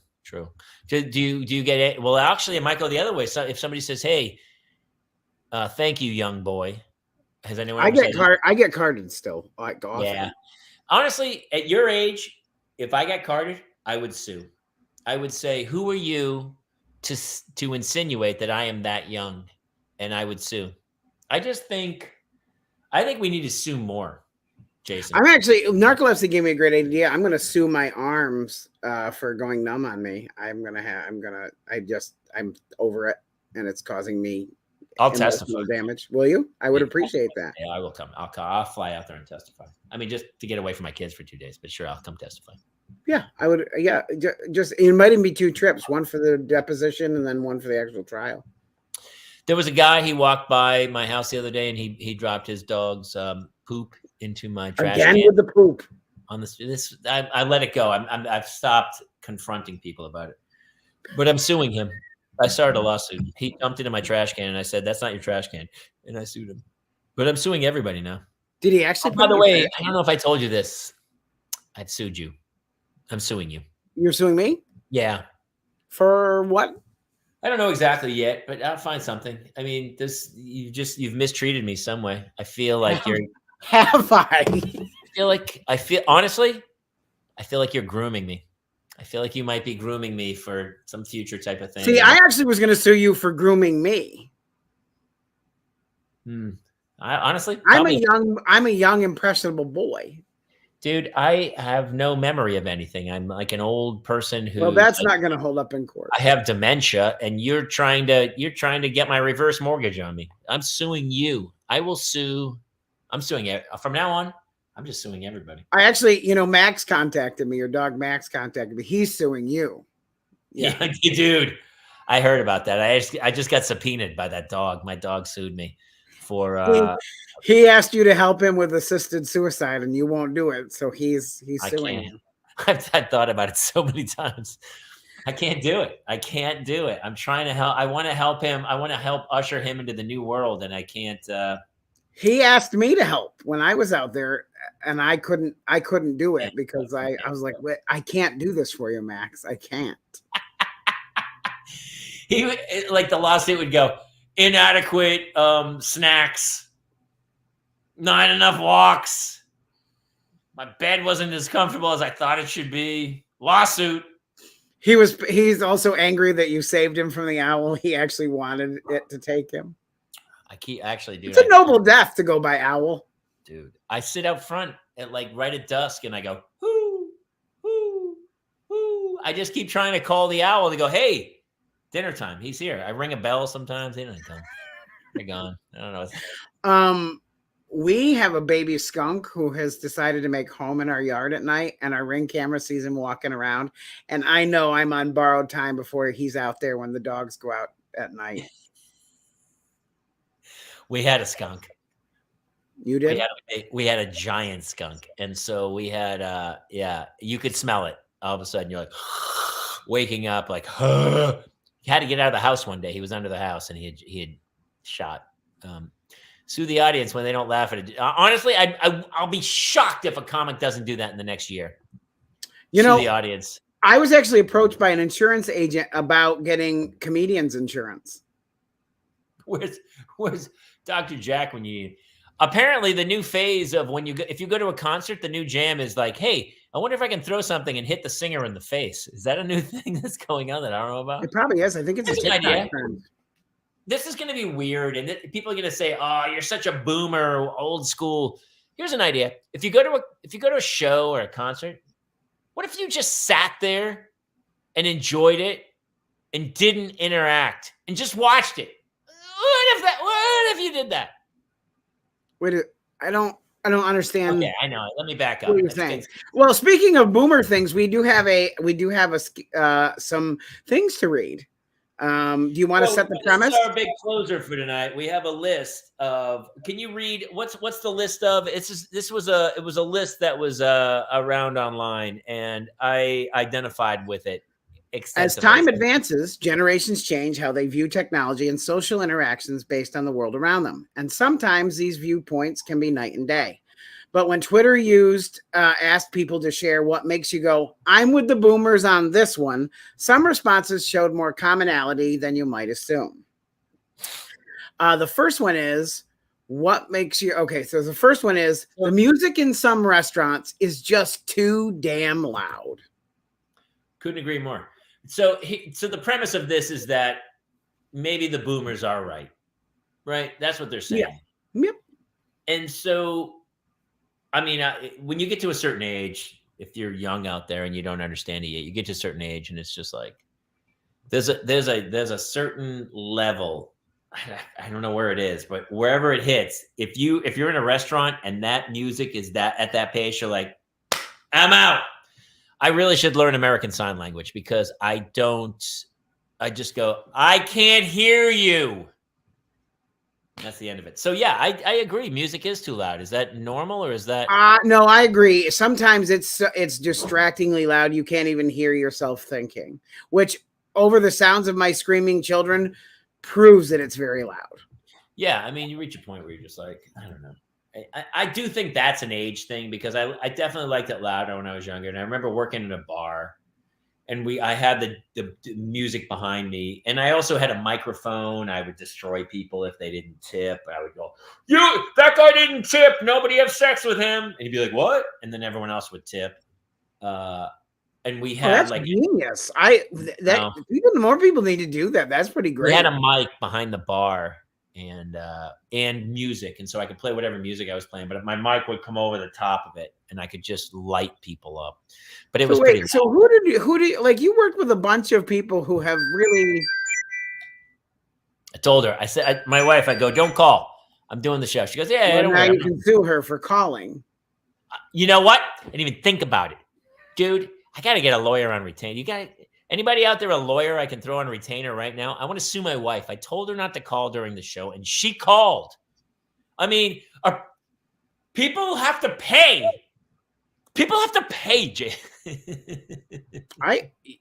Do you get it? Well, actually, it might go the other way. So if somebody says, "Hey, thank you, young boy," has anyone? I get carded still. Like often. Yeah. Honestly, at your age, if I got carded, I would sue. I would say, "Who are you to insinuate that I am that young?" And I would sue. I think we need to sue more, Jason. Narcolepsy gave me a great idea. I'm going to sue my arms for going numb on me. I'm over it, and it's causing me I'll testify damage. Will you? I would appreciate that. Yeah, I will come. I'll fly out there and testify. I mean, just to get away from my kids for 2 days, but sure, I'll come testify. Yeah, I would. Yeah, just it might even be 2 trips, one for the deposition and then one for the actual trial. There was a guy, he walked by my house the other day, and he dropped his dog's poop into my trash can. Again with the poop. On this, I let it go. I've stopped confronting people about it, but I'm suing him. I started a lawsuit. He dumped it in my trash can, and I said, "That's not your trash can," and I sued him. But I'm suing everybody now. Did he actually? By the way, I don't know if I told you this. I've sued you. I'm suing you. You're suing me? Yeah. For what? I don't know exactly yet, but I'll find something. I mean, you've mistreated me some way. I feel like you're. Have I? Honestly, I feel like you're grooming me. I feel like you might be grooming me for some future type of thing. See, I actually was going to sue you for grooming me. Honestly, I'm a young, impressionable boy. Dude, I have no memory of anything. I'm like an old person who. Well, that's not going to hold up in court. I have dementia, and you're trying to get my reverse mortgage on me. I'm suing you. I will sue. I'm suing it from now on. I'm just suing everybody. I actually, Max contacted me. Your dog Max contacted me. He's suing you. Yeah, dude. I heard about that. I just got subpoenaed by that dog. My dog sued me for. He asked you to help him with assisted suicide, and you won't do it. So he's suing you. I've thought about it so many times. I can't do it. I'm trying to help. I want to help him. I want to help usher him into the new world, and I can't. He asked me to help when I was out there, and I couldn't do it because I was like, I can't do this for you, Max. I can't. He like the lawsuit would go, inadequate snacks, not enough walks. My bed wasn't as comfortable as I thought it should be. Lawsuit. He's also angry that you saved him from the owl. He actually wanted it to take him. Dude. It's a noble death to go by owl. Dude, I sit out front at right at dusk and I go, hoo, hoo, hoo. I just keep trying to call the owl to go, hey, dinner time. He's here. I ring a bell sometimes. They don't come. They're gone. I don't know. We have a baby skunk who has decided to make home in our yard at night, and our Ring camera sees him walking around. And I know I'm on borrowed time before he's out there when the dogs go out at night. We had a skunk. You did? We had a giant skunk. And so we had, you could smell it. All of a sudden you're like waking up like, he had to get out of the house one day. He was under the house and he had shot. Sue the audience when they don't laugh at it. Honestly, I'll be shocked if a comic doesn't do that in the next year. You know, the audience. I was actually approached by an insurance agent about getting comedians insurance. Where's Dr. Jack when you need? Apparently, the new phase of if you go to a concert, the new jam is like, hey, I wonder if I can throw something and hit the singer in the face. Is that a new thing that's going on that I don't know about? It probably is. I think it's a TikTok trend. This is going to be weird, and people are going to say, "Oh, you're such a boomer, old school." Here's an idea: if you go to a show or a concert, what if you just sat there and enjoyed it and didn't interact and just watched it? What if you did that? Wait, I don't understand. Okay, I know. Let me back up. What you're saying. Well, speaking of boomer things, we do have some things to read. Do you want to set the premise? This is our big closer for tonight. We have a list of. Can you read what's the list of? It was a list that was around online, and I identified with it extensively. As time advances, generations change how they view technology and social interactions based on the world around them, and sometimes these viewpoints can be night and day. But when Twitter asked people to share what makes you go, I'm with the boomers on this one, some responses showed more commonality than you might assume. The first one is, what makes you... Okay, so the first one is, the music in some restaurants is just too damn loud. Couldn't agree more. So the premise of this is that maybe the boomers are right? That's what they're saying. Yeah. Yep. And so... I mean, when you get to a certain age, if you're young out there and you don't understand it yet, you get to a certain age and it's just like there's a certain level. I don't know where it is, but wherever it hits, if you're in a restaurant and that music is at that pace, you're like, I'm out. I really should learn American Sign Language because I just go, I can't hear you. That's the end of it. So yeah, I agree. Music is too loud. Is that normal or is that? No, I agree. Sometimes it's distractingly loud. You can't even hear yourself thinking, which over the sounds of my screaming children proves that it's very loud. Yeah. I mean, you reach a point where you're just like, I don't know. I do think that's an age thing because I definitely liked it louder when I was younger. And I remember working in a bar and I had the music behind me, and I also had a microphone. I would destroy people if they didn't tip. I would go, that guy didn't tip. Nobody have sex with him. And he'd be like, what? And then everyone else would tip. And we had that's genius. Even more people need to do that. That's pretty great. We had a mic behind the bar and music, and so I could play whatever music I was playing. But my mic would come over the top of it, and I could just light people up. But it was pretty. So who do you like? You worked with a bunch of people who have really. I told her. I said, my wife. I go, don't call. I'm doing the show. She goes, yeah. Well, now you can sue her for calling. You know what? I didn't even think about it, dude. I got to get a lawyer on retainer. Anybody out there a lawyer I can throw on retainer right now? I want to sue my wife. I told her not to call during the show, and she called. I mean, people have to pay. People have to pay, Jay.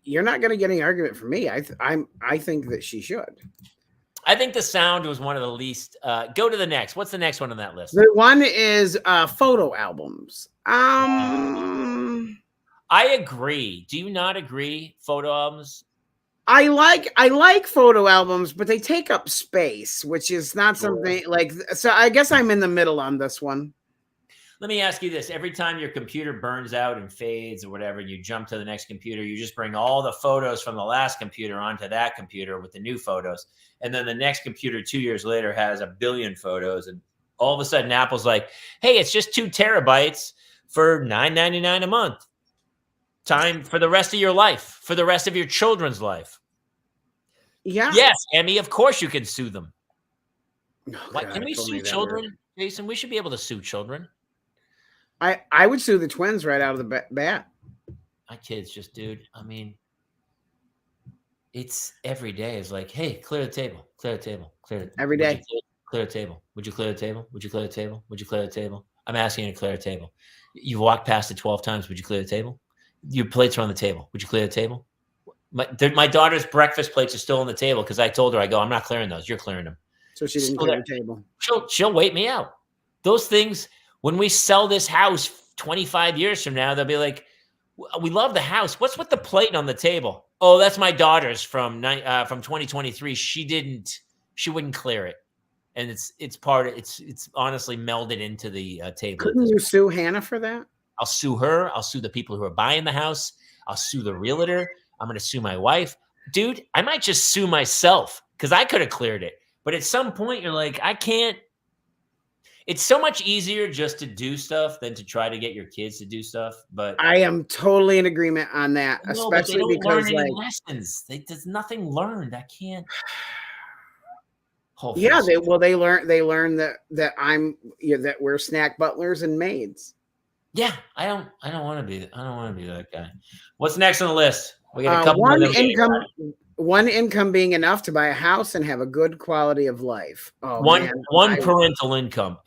You're not going to get any argument from me. I think that she should. I think the sound was one of the least. Go to the next. What's the next one on that list? The one is photo albums. I agree. Do you not agree? Photo albums? I like photo albums, but they take up space, which is not something like. So I guess I'm in the middle on this one. Let me ask you this. Every time your computer burns out and fades or whatever, you jump to the next computer, you just bring all the photos from the last computer onto that computer with the new photos. And then the next computer 2 years later has 1 billion photos. And all of a sudden Apple's like, hey, it's just 2 terabytes for $9.99 a month. Time for the rest of your life, for the rest of your children's life. Yeah. Yes, Emmy, of course you can sue them. Oh, Why, God, can we told me sue that children, Jason? We should be able to sue children. I would sue the twins right out of the bat. My kids just, dude, I mean, it's every day is like, hey, clear the table, clear the table, clear it. Every Would you day. clear the table? Would you clear the table? Would you clear the table? Would you clear the table? I'm asking you to clear the table. You've walked past it 12 times. Would you clear the table? Your plates are on the table. Would you clear the table? My daughter's breakfast plates are still on the table because I told her, I go, I'm not clearing those. You're clearing them. So she didn't So clear the table. She'll wait me out. Those things, when we sell this house 25 years from now, they'll be like, we love the house. What's with the plate on the table? Oh, that's my daughter's from 2023. She wouldn't clear it. And it's honestly melded into the table. Couldn't you sue Hannah for that? I'll sue her. I'll sue the people who are buying the house. I'll sue the realtor. I'm going to sue my wife. Dude, I might just sue myself because I could have cleared it. But at some point, you're like, I can't. It's so much easier just to do stuff than to try to get your kids to do stuff. But I am totally in agreement on that, no, especially but they don't because learn any lessons. There's nothing learned. I can't. Hopefully. Yeah, they learn that that we're snack butlers and maids. Yeah, I don't want to be that guy. What's next on the list? We got a couple one income being enough to buy a house and have a good quality of life. Oh, one parental income.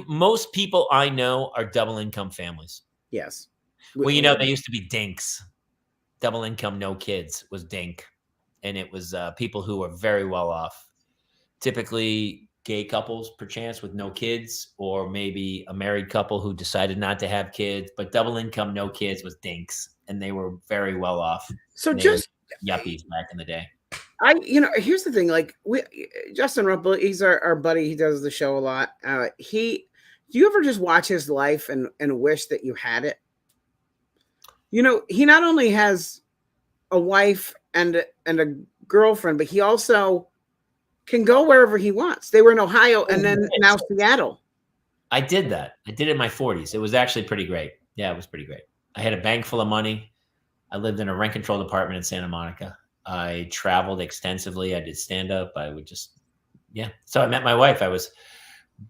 Most people I know are double income families. Yes. Well, they used to be dinks. Double income, no kids was dink. And it was people who were very well off. Typically gay couples, perchance, with no kids, or maybe a married couple who decided not to have kids, but double income, no kids was dinks. And they were very well off. So just yuppies back in the day. Here's the thing, like Justin Ruppel, he's our buddy. He does the show a lot. Do you ever just watch his life and wish that you had it? He not only has a wife and a girlfriend, but he also can go wherever he wants. They were in Ohio and then now Seattle. I did that. I did it in my 40s. It was actually pretty great. Yeah, it was pretty great. I had a bank full of money. I lived in a rent-controlled apartment in Santa Monica. I traveled extensively. I did stand-up. I would just, yeah. So I met my wife.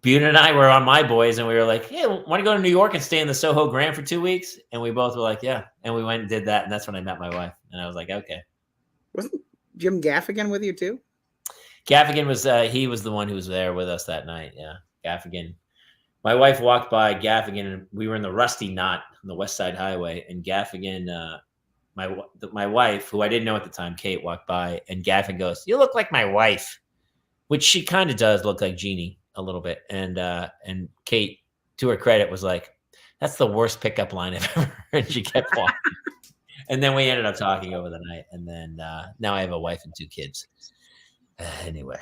Buda and I were on My Boys, and we were like, hey, want to go to New York and stay in the Soho Grand for 2 weeks? And we both were like, yeah. And we went and did that, and that's when I met my wife. And I was like, okay. Wasn't Jim Gaffigan with you too? Gaffigan was, he was the one who was there with us that night. Yeah, Gaffigan. My wife walked by Gaffigan, and we were in the Rusty Knot on the West Side Highway, and Gaffigan, my wife, who I didn't know at the time, Kate, walked by, and Gaffigan goes, you look like my wife, which she kind of does look like Jeannie a little bit. And Kate, to her credit, was like, that's the worst pickup line I've ever heard. She kept walking. And then we ended up talking over the night. And then now I have a wife and 2 kids. Anyway,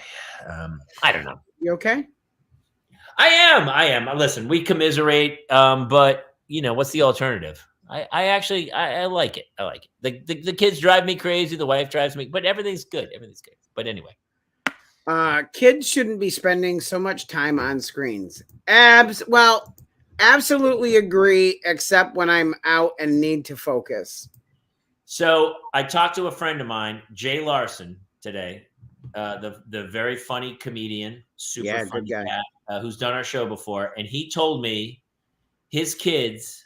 I don't know. You okay? I am. Listen, we commiserate, but what's the alternative? I actually like it. I like it. The kids drive me crazy. The wife drives me, but everything's good. Everything's good. But anyway. Kids shouldn't be spending so much time on screens. Absolutely agree, except when I'm out and need to focus. So I talked to a friend of mine, Jay Larson, today, the very funny comedian, super funny guy, who's done our show before. And he told me his kids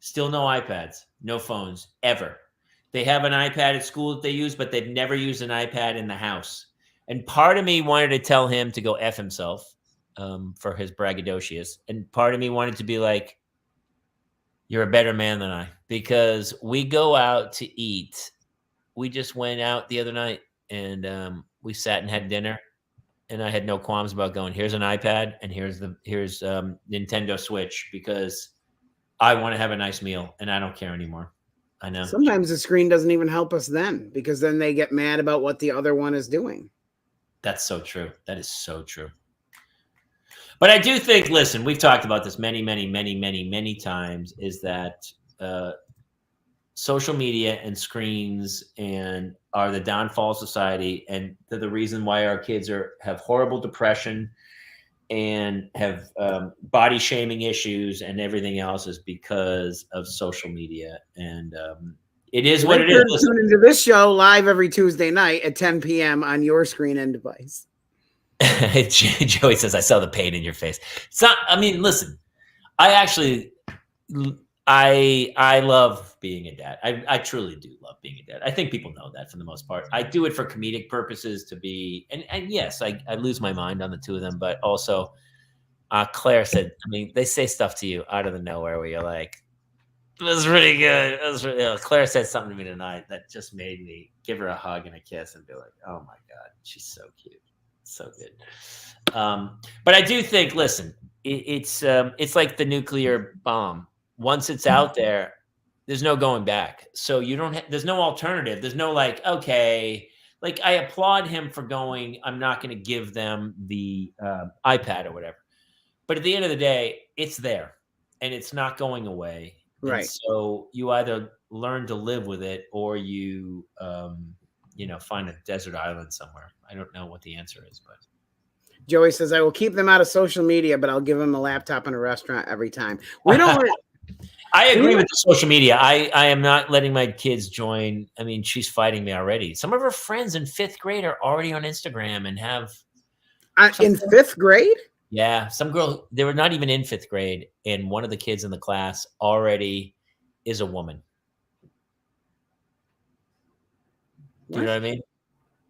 still no iPads, no phones, ever. They have an iPad at school that they use, but they've never used an iPad in the house. And part of me wanted to tell him to go F himself for his braggadocious. And part of me wanted to be like, you're a better man than I. Because we go out to eat. We just went out the other night and we sat and had dinner. And I had no qualms about going, here's an iPad and here's Nintendo Switch, because I want to have a nice meal and I don't care anymore. I know. Sometimes the screen doesn't even help us then, because then they get mad about what the other one is doing. That's so true. That is so true. But I do think, listen, we've talked about this many, many, many, many, many times, is that social media and screens are the downfall of society, and they're the reason why our kids have horrible depression and have body shaming issues and everything else is because of social media. And it is what it is. Tune into this show live every Tuesday night at 10 p.m. on your screen and device. Joey says, I saw the pain in your face. It's not, I mean, listen, I love being a dad. I truly do love being a dad. I think people know that for the most part. I do it for comedic purposes to be, and yes, I lose my mind on the two of them, but also Claire said, I mean, they say stuff to you out of the nowhere where you're like, it was really good. Claire said something to me tonight that just made me give her a hug and a kiss and be like, oh my God, she's so cute. So good. But I do think, listen, it's like the nuclear bomb. Once it's out there, there's no going back. So you don't, there's no alternative. There's no like, okay, like I applaud him for going, I'm not going to give them the iPad or whatever. But at the end of the day, it's there and it's not going away. Right. And so you either learn to live with it or you, find a desert island somewhere. I don't know what the answer is, but. Joey says, I will keep them out of social media, but I'll give them a laptop in a restaurant every time. We don't. I agree with the social media. I am not letting my kids join. I mean, she's fighting me already. Some of her friends in 5th grade are already on Instagram and have. In 5th grade? Yeah. Some girl, they were not even in 5th grade. And one of the kids in the class already is a woman. Do you know what I mean?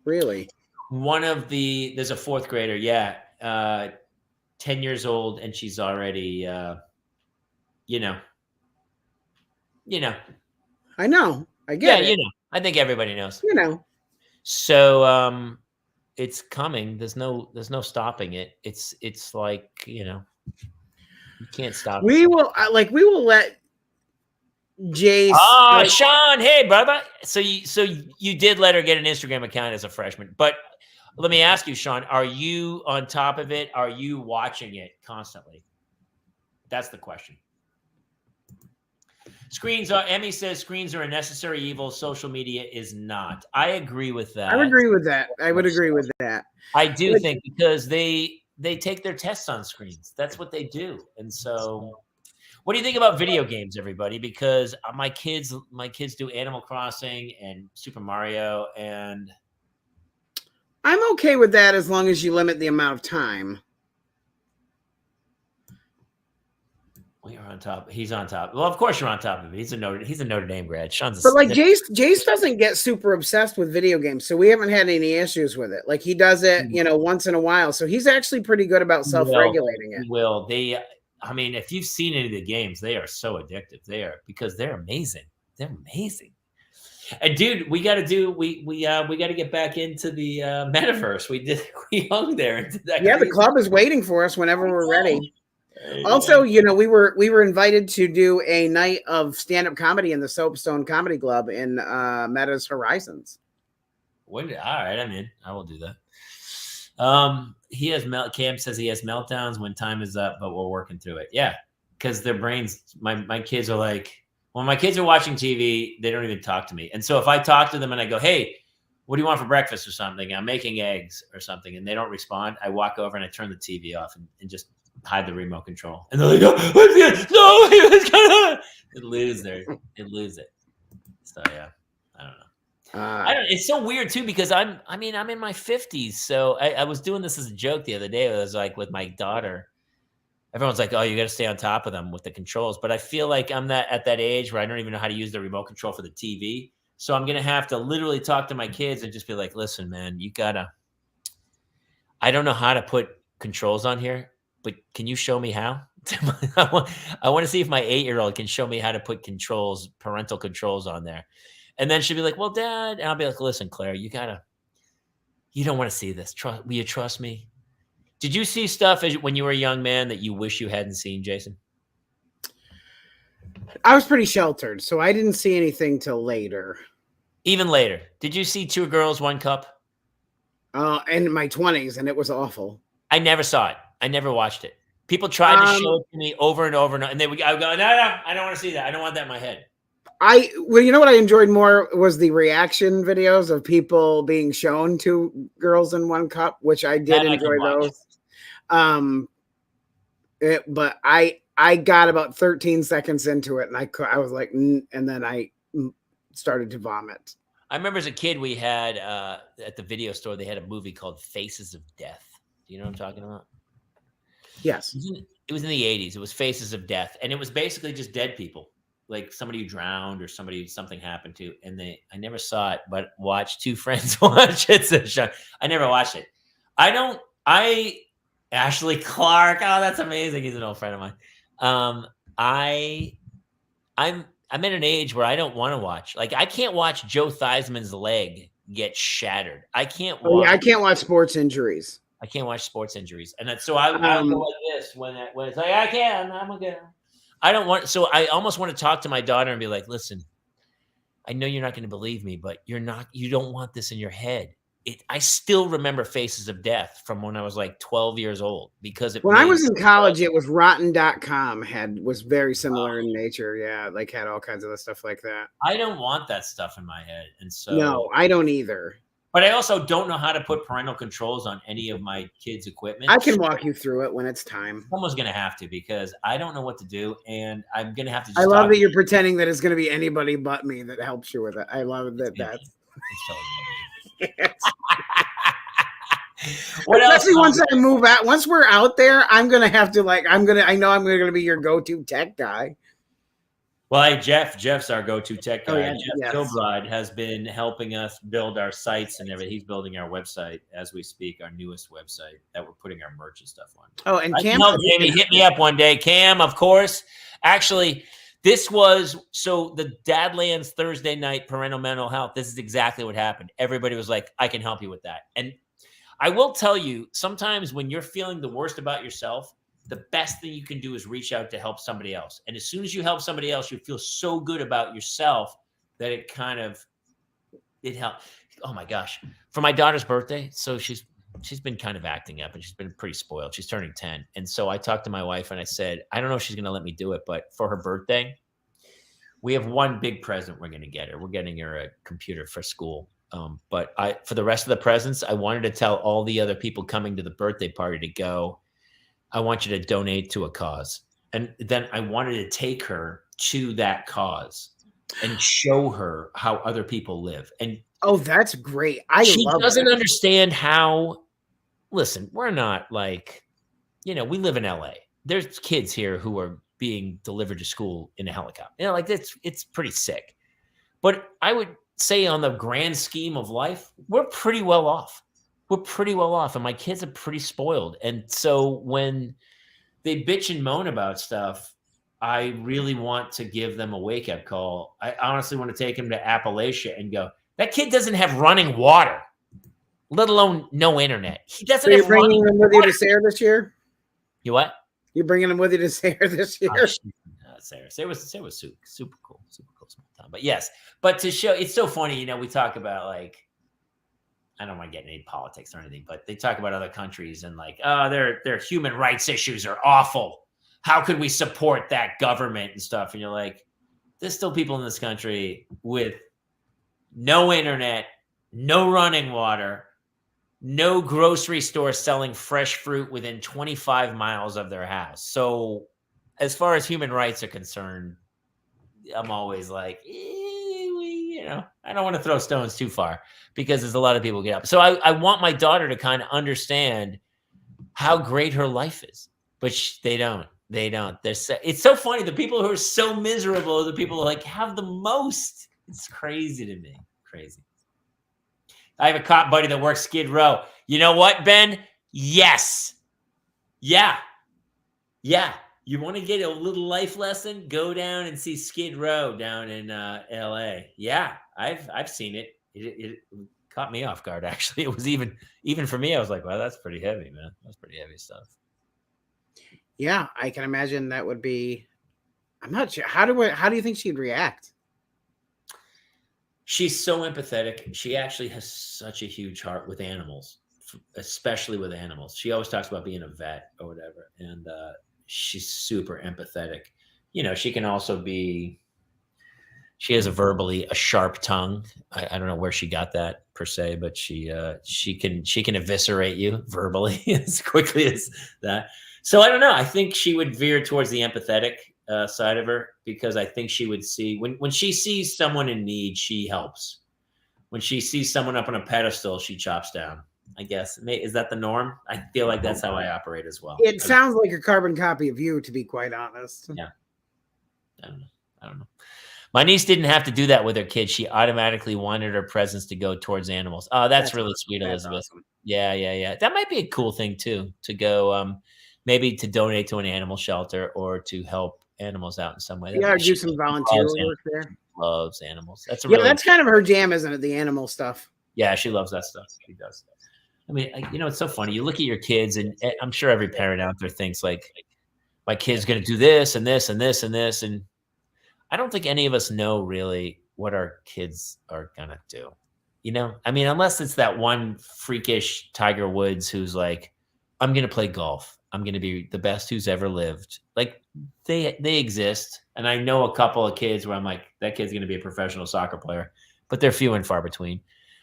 Really? There's a 4th grader. Yeah. 10 years old. And she's already, I know. I get it. I think everybody knows. So it's coming. There's no stopping it. It's like, you can't stop we will let Jace. Oh, Sean, hey brother. So you did let her get an Instagram account as a freshman. But let me ask you, Sean, are you on top of it? Are you watching it constantly? That's the question. Emmy says screens are a necessary evil. Social media is not. I agree with that. I would agree with that. I do think because they take their tests on screens. That's what they do. And so what do you think about video games, everybody? Because my kids do Animal Crossing and Super Mario, and I'm okay with that as long as you limit the amount of time. We are on top. He's on top. Well, of course you're on top of it. He's a Notre Dame grad. Sean's but like Jace doesn't get super obsessed with video games, so we haven't had any issues with it. Like he does it, once in a while. So he's actually pretty good about self-regulating it. Will they? I mean, if you've seen any of the games, they are so addictive. Because they're amazing. They're amazing. And dude, we got to get back into the metaverse. We hung there into that. Yeah, the club is waiting for us whenever we're ready. Also, we were invited to do a night of stand-up comedy in the Soapstone Comedy Club in Meta's Horizons. All right, I'm in. I will do that. Cam says he has meltdowns when time is up, but we're working through it. Yeah, because their brains. My kids are like, when my kids are watching TV, they don't even talk to me. And so if I talk to them and I go, "Hey, what do you want for breakfast?" or something, I'm making eggs or something, and they don't respond, I walk over and I turn the TV off and just hide the remote control. And they're like, "Oh, what's this? No, what's going on?" They lose it. So yeah, I don't know. It's so weird too because I'm in my 50s, so I was doing this as a joke the other day. I was like with my daughter. Everyone's like, "Oh, you got to stay on top of them with the controls," but I feel like I'm at that age where I don't even know how to use the remote control for the TV. So I'm gonna have to literally talk to my kids and just be like, "Listen, man, I don't know how to put controls on here, but can you show me how?" I want to see if my 8-year-old can show me how to put parental controls on there. And then she'll be like, "Well, Dad," and I'll be like, "Listen, Claire, you don't want to see this. Will you trust me?" Did you see stuff when you were a young man that you wish you hadn't seen, Jason? I was pretty sheltered, so I didn't see anything till later. Even later. Did you see Two Girls, One Cup? In my 20s, and it was awful. I never saw it. I never watched it. People tried to show it to me over and over, and I would go, "No, I don't want to see that. I don't want that in my head." You know what I enjoyed more was the reaction videos of people being shown Two Girls in One Cup, which I did enjoy those. But I got about 13 seconds into it, and I was like, and then I started to vomit. I remember as a kid, we had at the video store, they had a movie called Faces of Death. Do you know what I'm talking about? Yes. It was in the 80s. It was Faces of Death. And it was basically just dead people, like somebody who drowned or something happened to. And I never saw it, but watched two friends watch it. So I never watched it. Ashley Clark. Oh, that's amazing. He's an old friend of mine. I'm at an age where I don't want to watch. Like, I can't watch Joe Theismann's leg get shattered. I can't watch. Oh, yeah, I can't watch sports injuries. I can't watch sports injuries, and so I go like this when it's like I can. I'm gonna. I don't want. So I almost want to talk to my daughter and be like, "Listen, I know you're not going to believe me, but you're not. You don't want this in your head." I still remember Faces of Death from when I was like 12 years old because when I was in college, it was Rotten.com was very similar in nature. Yeah, like had all kinds of stuff like that. I don't want that stuff in my head, and so no, I don't either. But I also don't know how to put parental controls on any of my kids' equipment. I can walk you through it when it's time. Someone's going to have to because I don't know what to do, and I'm going to have to. I love that you're pretending that it's going to be anybody but me that helps you with it. I love that. That's. What Especially else? once I move out, once we're out there, I'm gonna have to I know I'm gonna be your go-to tech guy. Well, hey, Jeff's our go-to tech guy. Oh, yeah, Jeff Kilbride has been helping us build our sites and everything. He's building our website as we speak, our newest website that we're putting our merch and stuff on. Oh, and Cam, Jamie, hit me up one day. Cam, of course. Actually, this was the Dadlands Thursday night parental mental health. This is exactly what happened. Everybody was like, I can help you with that. And I will tell you, sometimes when you're feeling the worst about yourself, the best thing you can do is reach out to help somebody else. And as soon as you help somebody else, you feel so good about yourself that it helps. Oh my gosh. For my daughter's birthday, so she's been kind of acting up and she's been pretty spoiled. She's turning 10. And so I talked to my wife and I said, I don't know if she's going to let me do it, but for her birthday, we have one big present we're going to get her. We're getting her a computer for school. But for the rest of the presents, I wanted to tell all the other people coming to the birthday party to go, I want you to donate to a cause. And then I wanted to take her to that cause and show her how other people live. And oh, that's great. She doesn't understand how, listen, we're not like, we live in LA. There's kids here who are being delivered to school in a helicopter. Like it's pretty sick. But I would say on the grand scheme of life, we're pretty well off. And my kids are pretty spoiled. And so when they bitch and moan about stuff, I really want to give them a wake-up call. I honestly want to take them to Appalachia and go, that kid doesn't have running water, let alone no internet. He doesn't have running water. You're bringing him with you to Sarah this year? You what? You're bringing him with you to Sarah this year? Sarah was super cool small town. But yes, but to show, it's so funny, we talk about like, I don't want to get into politics or anything, but they talk about other countries and like, their human rights issues are awful. How could we support that government and stuff? And you're like, there's still people in this country with no internet, no running water, no grocery store selling fresh fruit within 25 miles of their house. So as far as human rights are concerned, I'm always like, I don't want to throw stones too far because there's a lot of people get up. So I want my daughter to kind of understand how great her life is, but they don't. It's so funny. The people who are so miserable are the people who like have the most. It's crazy to me. Crazy. I have a cop buddy that works Skid Row. You know what, Ben? Yes. Yeah. You want to get a little life lesson? Go down and see Skid Row down in LA. Yeah, I've seen it. It caught me off guard, actually. It was even for me, I was like, wow, that's pretty heavy, man. That's pretty heavy stuff. Yeah, I can imagine that would be. I'm not sure. How do you think she'd react? She's so empathetic. She actually has such a huge heart with animals, especially with animals. She always talks about being a vet or whatever. And she's super empathetic. She can also be, She has a sharp tongue. I don't know where she got that per se, but she can eviscerate you verbally as quickly as that. So I don't know. I think she would veer towards the empathetic side of her, because I think she would see when she sees someone in need, she helps. When she sees someone up on a pedestal, she chops down. I guess. Is that the norm? I feel like that's how I operate as well. It sounds like a carbon copy of you, to be quite honest. Yeah. I don't know. My niece didn't have to do that with her kids. She automatically wanted her presents to go towards animals. Oh, that's really sweet, Elizabeth. Awesome. Yeah. That might be a cool thing too, to go maybe to donate to an animal shelter or to help animals out in some way. Yeah, do some volunteer work there. Loves animals. That's that's kind of her jam, isn't it? The animal stuff. Yeah, she loves that stuff. She does. I mean, it's so funny. You look at your kids, and I'm sure every parent out there thinks like, my kid's going to do this and this and this and this, and I don't think any of us know really what our kids are going to do. I mean, unless it's that one freakish Tiger Woods who's like, I'm going to play golf. I'm going to be the best who's ever lived. Like they exist. And I know a couple of kids where I'm like, that kid's going to be a professional soccer player, but they're few and far between.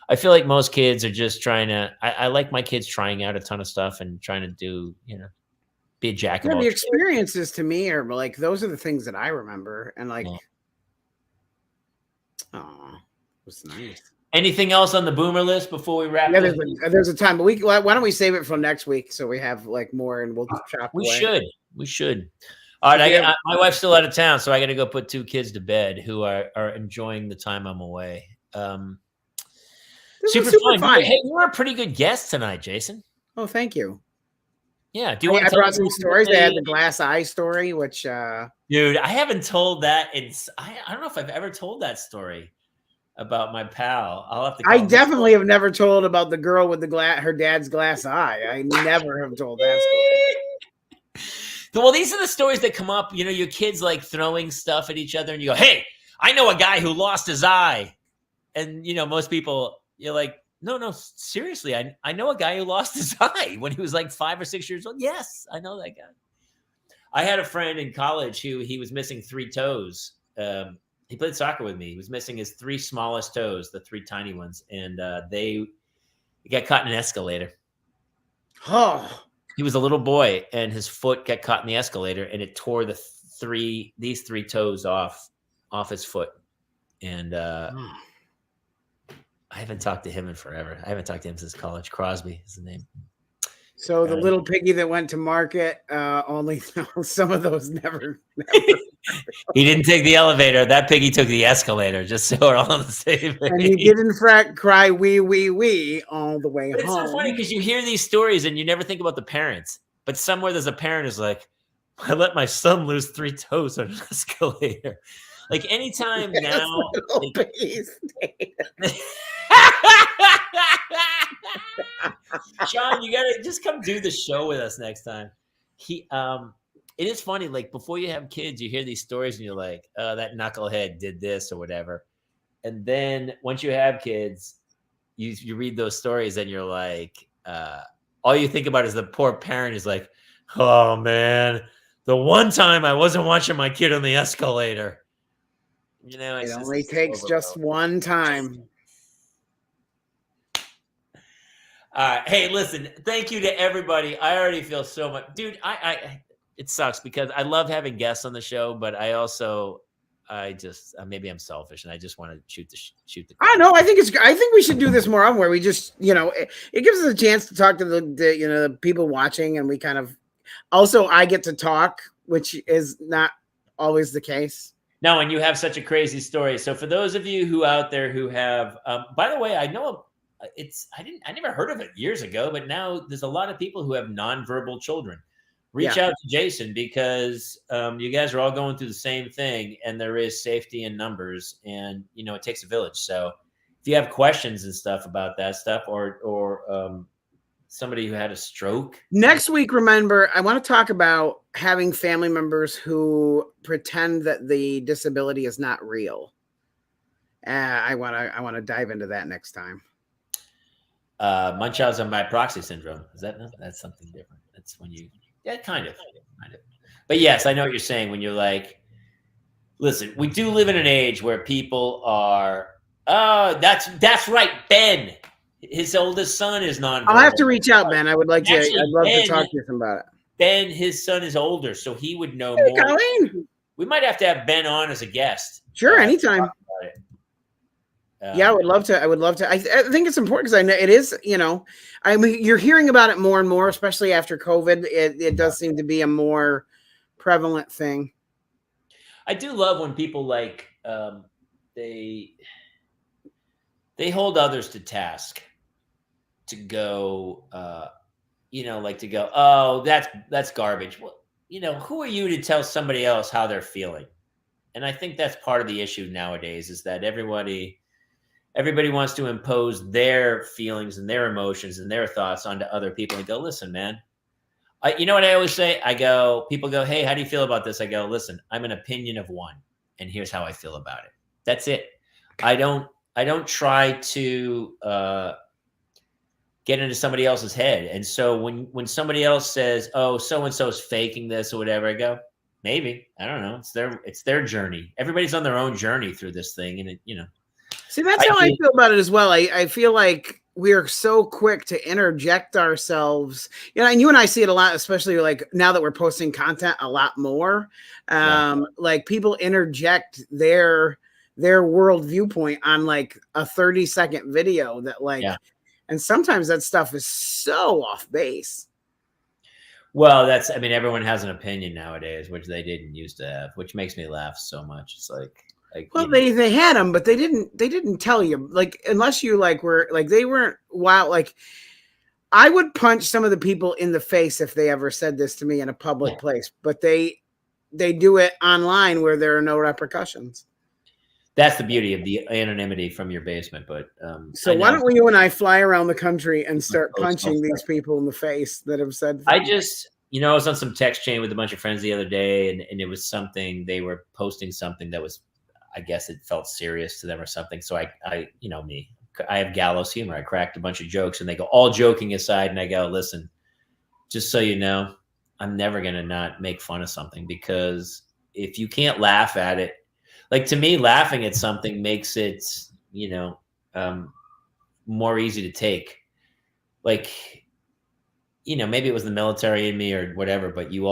I feel like most kids are just trying to, I like my kids trying out a ton of stuff and trying to do, be a jack of all trades. The experiences to me are like, those are the things that I remember. And like, oh, it was nice. Anything else on the boomer list before we wrap? Yeah, there's a time, but why don't we save it from next week so we have like more and we'll chop away. We should. All right, my wife's still out of town, so I got to go put 2 kids to bed who are enjoying the time I'm away. Super fun. Hey, you were a pretty good guest tonight, Jason. Oh, thank you. Yeah, do you want to brought some stories? They had the glass eye story, which dude, I haven't told that. I don't know if I've ever told that story about my pal. I'll have to. I definitely have never told about the girl with her dad's glass eye. I never have told that story. Well, these are the stories that come up. Your kids like throwing stuff at each other, and you go, "Hey, I know a guy who lost his eye," and most people, you're like, No, seriously. I know a guy who lost his eye when he was like 5 or 6 years old. Yes, I know that guy. I had a friend in college who he was missing 3 toes. He played soccer with me. He was missing his 3 smallest toes, the 3 tiny ones, and he got caught in an escalator. Oh, he was a little boy, and his foot got caught in the escalator, and it tore these 3 toes off his foot, and. I haven't talked to him in forever. I haven't talked to him since college. Crosby is the name. So the little piggy that went to market, only some of those never. He didn't take the elevator. That piggy took the escalator, just so we're all on the same page. And he didn't cry wee all the way home. It's so funny because you hear these stories and you never think about the parents. But somewhere there's a parent who's like, I let my son lose 3 toes on an escalator. Like anytime now. Sean, you gotta just come do the show with us next time. It is funny, like before you have kids, you hear these stories and you're like, oh, that knucklehead did this or whatever. And then once you have kids, you read those stories and you're like, all you think about is the poor parent is like, oh man, the one time I wasn't watching my kid on the escalator. It only takes just one time. All right. Hey, listen, thank you to everybody. I already feel so much. Dude, it sucks because I love having guests on the show, but maybe I'm selfish and I just want to shoot the. I know. I think we should do this more often where we just, it gives us a chance to talk to the people watching, and we kind of, also I get to talk, which is not always the case. No, and you have such a crazy story. So for those of you who out there who have, by the way, I know I never heard of it years ago, but now there's a lot of people who have nonverbal children. Reach out to Jason because you guys are all going through the same thing, and there is safety in numbers, and it takes a village. So if you have questions and stuff about that stuff, or somebody who had a stroke. Next week, remember, I want to talk about having family members who pretend that the disability is not real. I want to dive into that next time. Munchausen by proxy syndrome. That's something different. That's when kind of. But yes, I know what you're saying when you're like, Listen, we do live in an age where people are. Oh, that's right, Ben. His oldest son is nonverbal. I'll have to reach out, Ben. I would like to. Actually, I'd love to Ben- talk to him about it. Ben, his son is older, so he would know Hey, more. Colleen. We might have to have Ben on as a guest. Sure, anytime. Yeah, I would love to. I would love to. I think it's important because I know it is. You know, I mean, you're hearing about it more and more, especially after COVID. It does seem to be a more prevalent thing. I do love when people like they hold others to task to go, you know, like to go, oh, that's garbage. Well, you know, who are you to tell somebody else how they're feeling? And I think that's part of the issue nowadays is that everybody wants to impose their feelings and their emotions and their thoughts onto other people and go, listen, man. You know what I always say? I go, people go, hey, how do you feel about this? I go, listen, I'm an opinion of one, and here's how I feel about it. That's it. I don't try to get into somebody else's head. And so when somebody else says, oh, so-and-so is faking this or whatever, I go, maybe. I don't know. It's their journey. Everybody's on their own journey through this thing. And, you know. See, that's how I feel about it as well. I feel like we are so quick to interject ourselves. You know, and you and I see it a lot, especially like now that we're posting content a lot more. Like people interject their world viewpoint on like a 30-second video that like, and sometimes that stuff is so off base. Well, I mean, everyone has an opinion nowadays, which they didn't used to have, which makes me laugh so much. It's like, well, they had them, but they didn't tell you, like, unless you like were like, they weren't, wow. Like I would punch some of the people in the face if they ever said this to me in a public place, but they do it online where there are no repercussions. That's the beauty of the anonymity from your basement. But so why don't you and I fly around the country and start punching these people in the face that have said things? You know, I was on some text chain with a bunch of friends the other day, and it was something, they were posting something that was, I guess it felt serious to them or something. So I you know me, I have gallows humor. I cracked a bunch of jokes, and they go, all joking aside, and I go, listen, just so you know, I'm never going to not make fun of something, because if you can't laugh at it, like to me, laughing at something makes it, you know, more easy to take. Like, you know, maybe it was the military in me or whatever, but you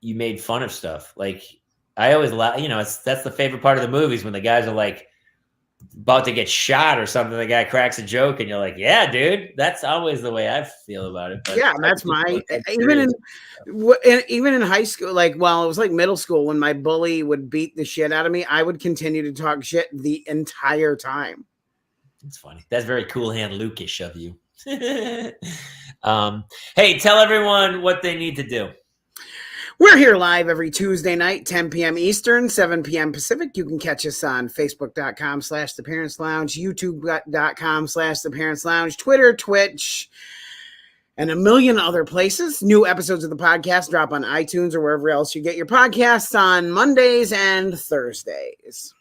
made fun of stuff. Like I always laugh, you know, that's the favorite part of the movies when the guys are like about to get shot or something. The guy cracks a joke and you're like, yeah, dude, that's always the way I feel about it. But yeah, that's my, even in high school, like, well, it was like middle school when my bully would beat the shit out of me. I would continue to talk shit the entire time. It's funny. That's very Cool Hand Luke-ish of you. Hey, tell everyone what they need to do. We're here live every Tuesday night, 10 p.m. Eastern, 7 p.m. Pacific. You can catch us on Facebook.com/The Parents Lounge, YouTube.com/The Parents Lounge, Twitter, Twitch, and a million other places. New episodes of the podcast drop on iTunes or wherever else you get your podcasts on Mondays and Thursdays.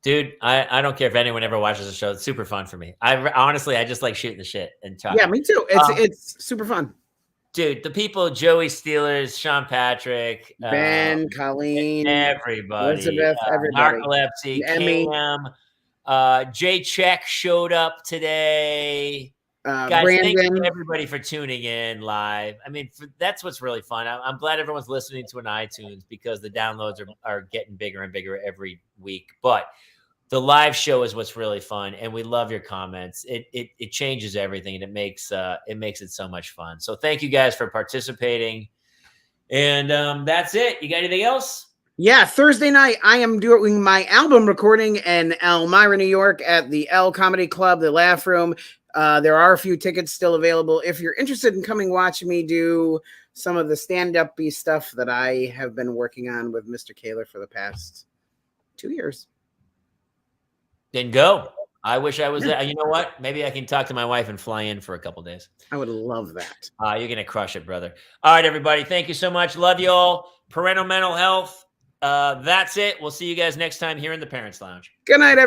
Dude, I don't care if anyone ever watches the show. It's super fun for me. Honestly, I just like shooting the shit and talking. Yeah, me too. It's super fun. Dude, the people, Joey Steelers, Sean Patrick, Ben, Colleen, everybody, Elizabeth, everybody, Narcolepsy, Cam, Jay Check showed up today. Guys, Brandon. thank you everybody for tuning in live. I mean, that's what's really fun. I'm glad everyone's listening to an iTunes because the downloads are getting bigger and bigger every week. But the live show is what's really fun, and we love your comments. It changes everything, and it makes it so much fun. So thank you guys for participating. And that's it. You got anything else? Yeah, Thursday night, I am doing my album recording in Elmira, New York at the L Comedy Club, the Laugh Room. There are a few tickets still available. If you're interested in coming watch me do some of the stand-up-y stuff that I have been working on with Mr. Kaler for the past 2 years. Then go. I wish I was there. You know what? Maybe I can talk to my wife and fly in for a couple days. I would love that. You're going to crush it, brother. All right, everybody. Thank you so much. Love you all. Parental mental health. That's it. We'll see you guys next time here in the Parents Lounge. Good night, everybody.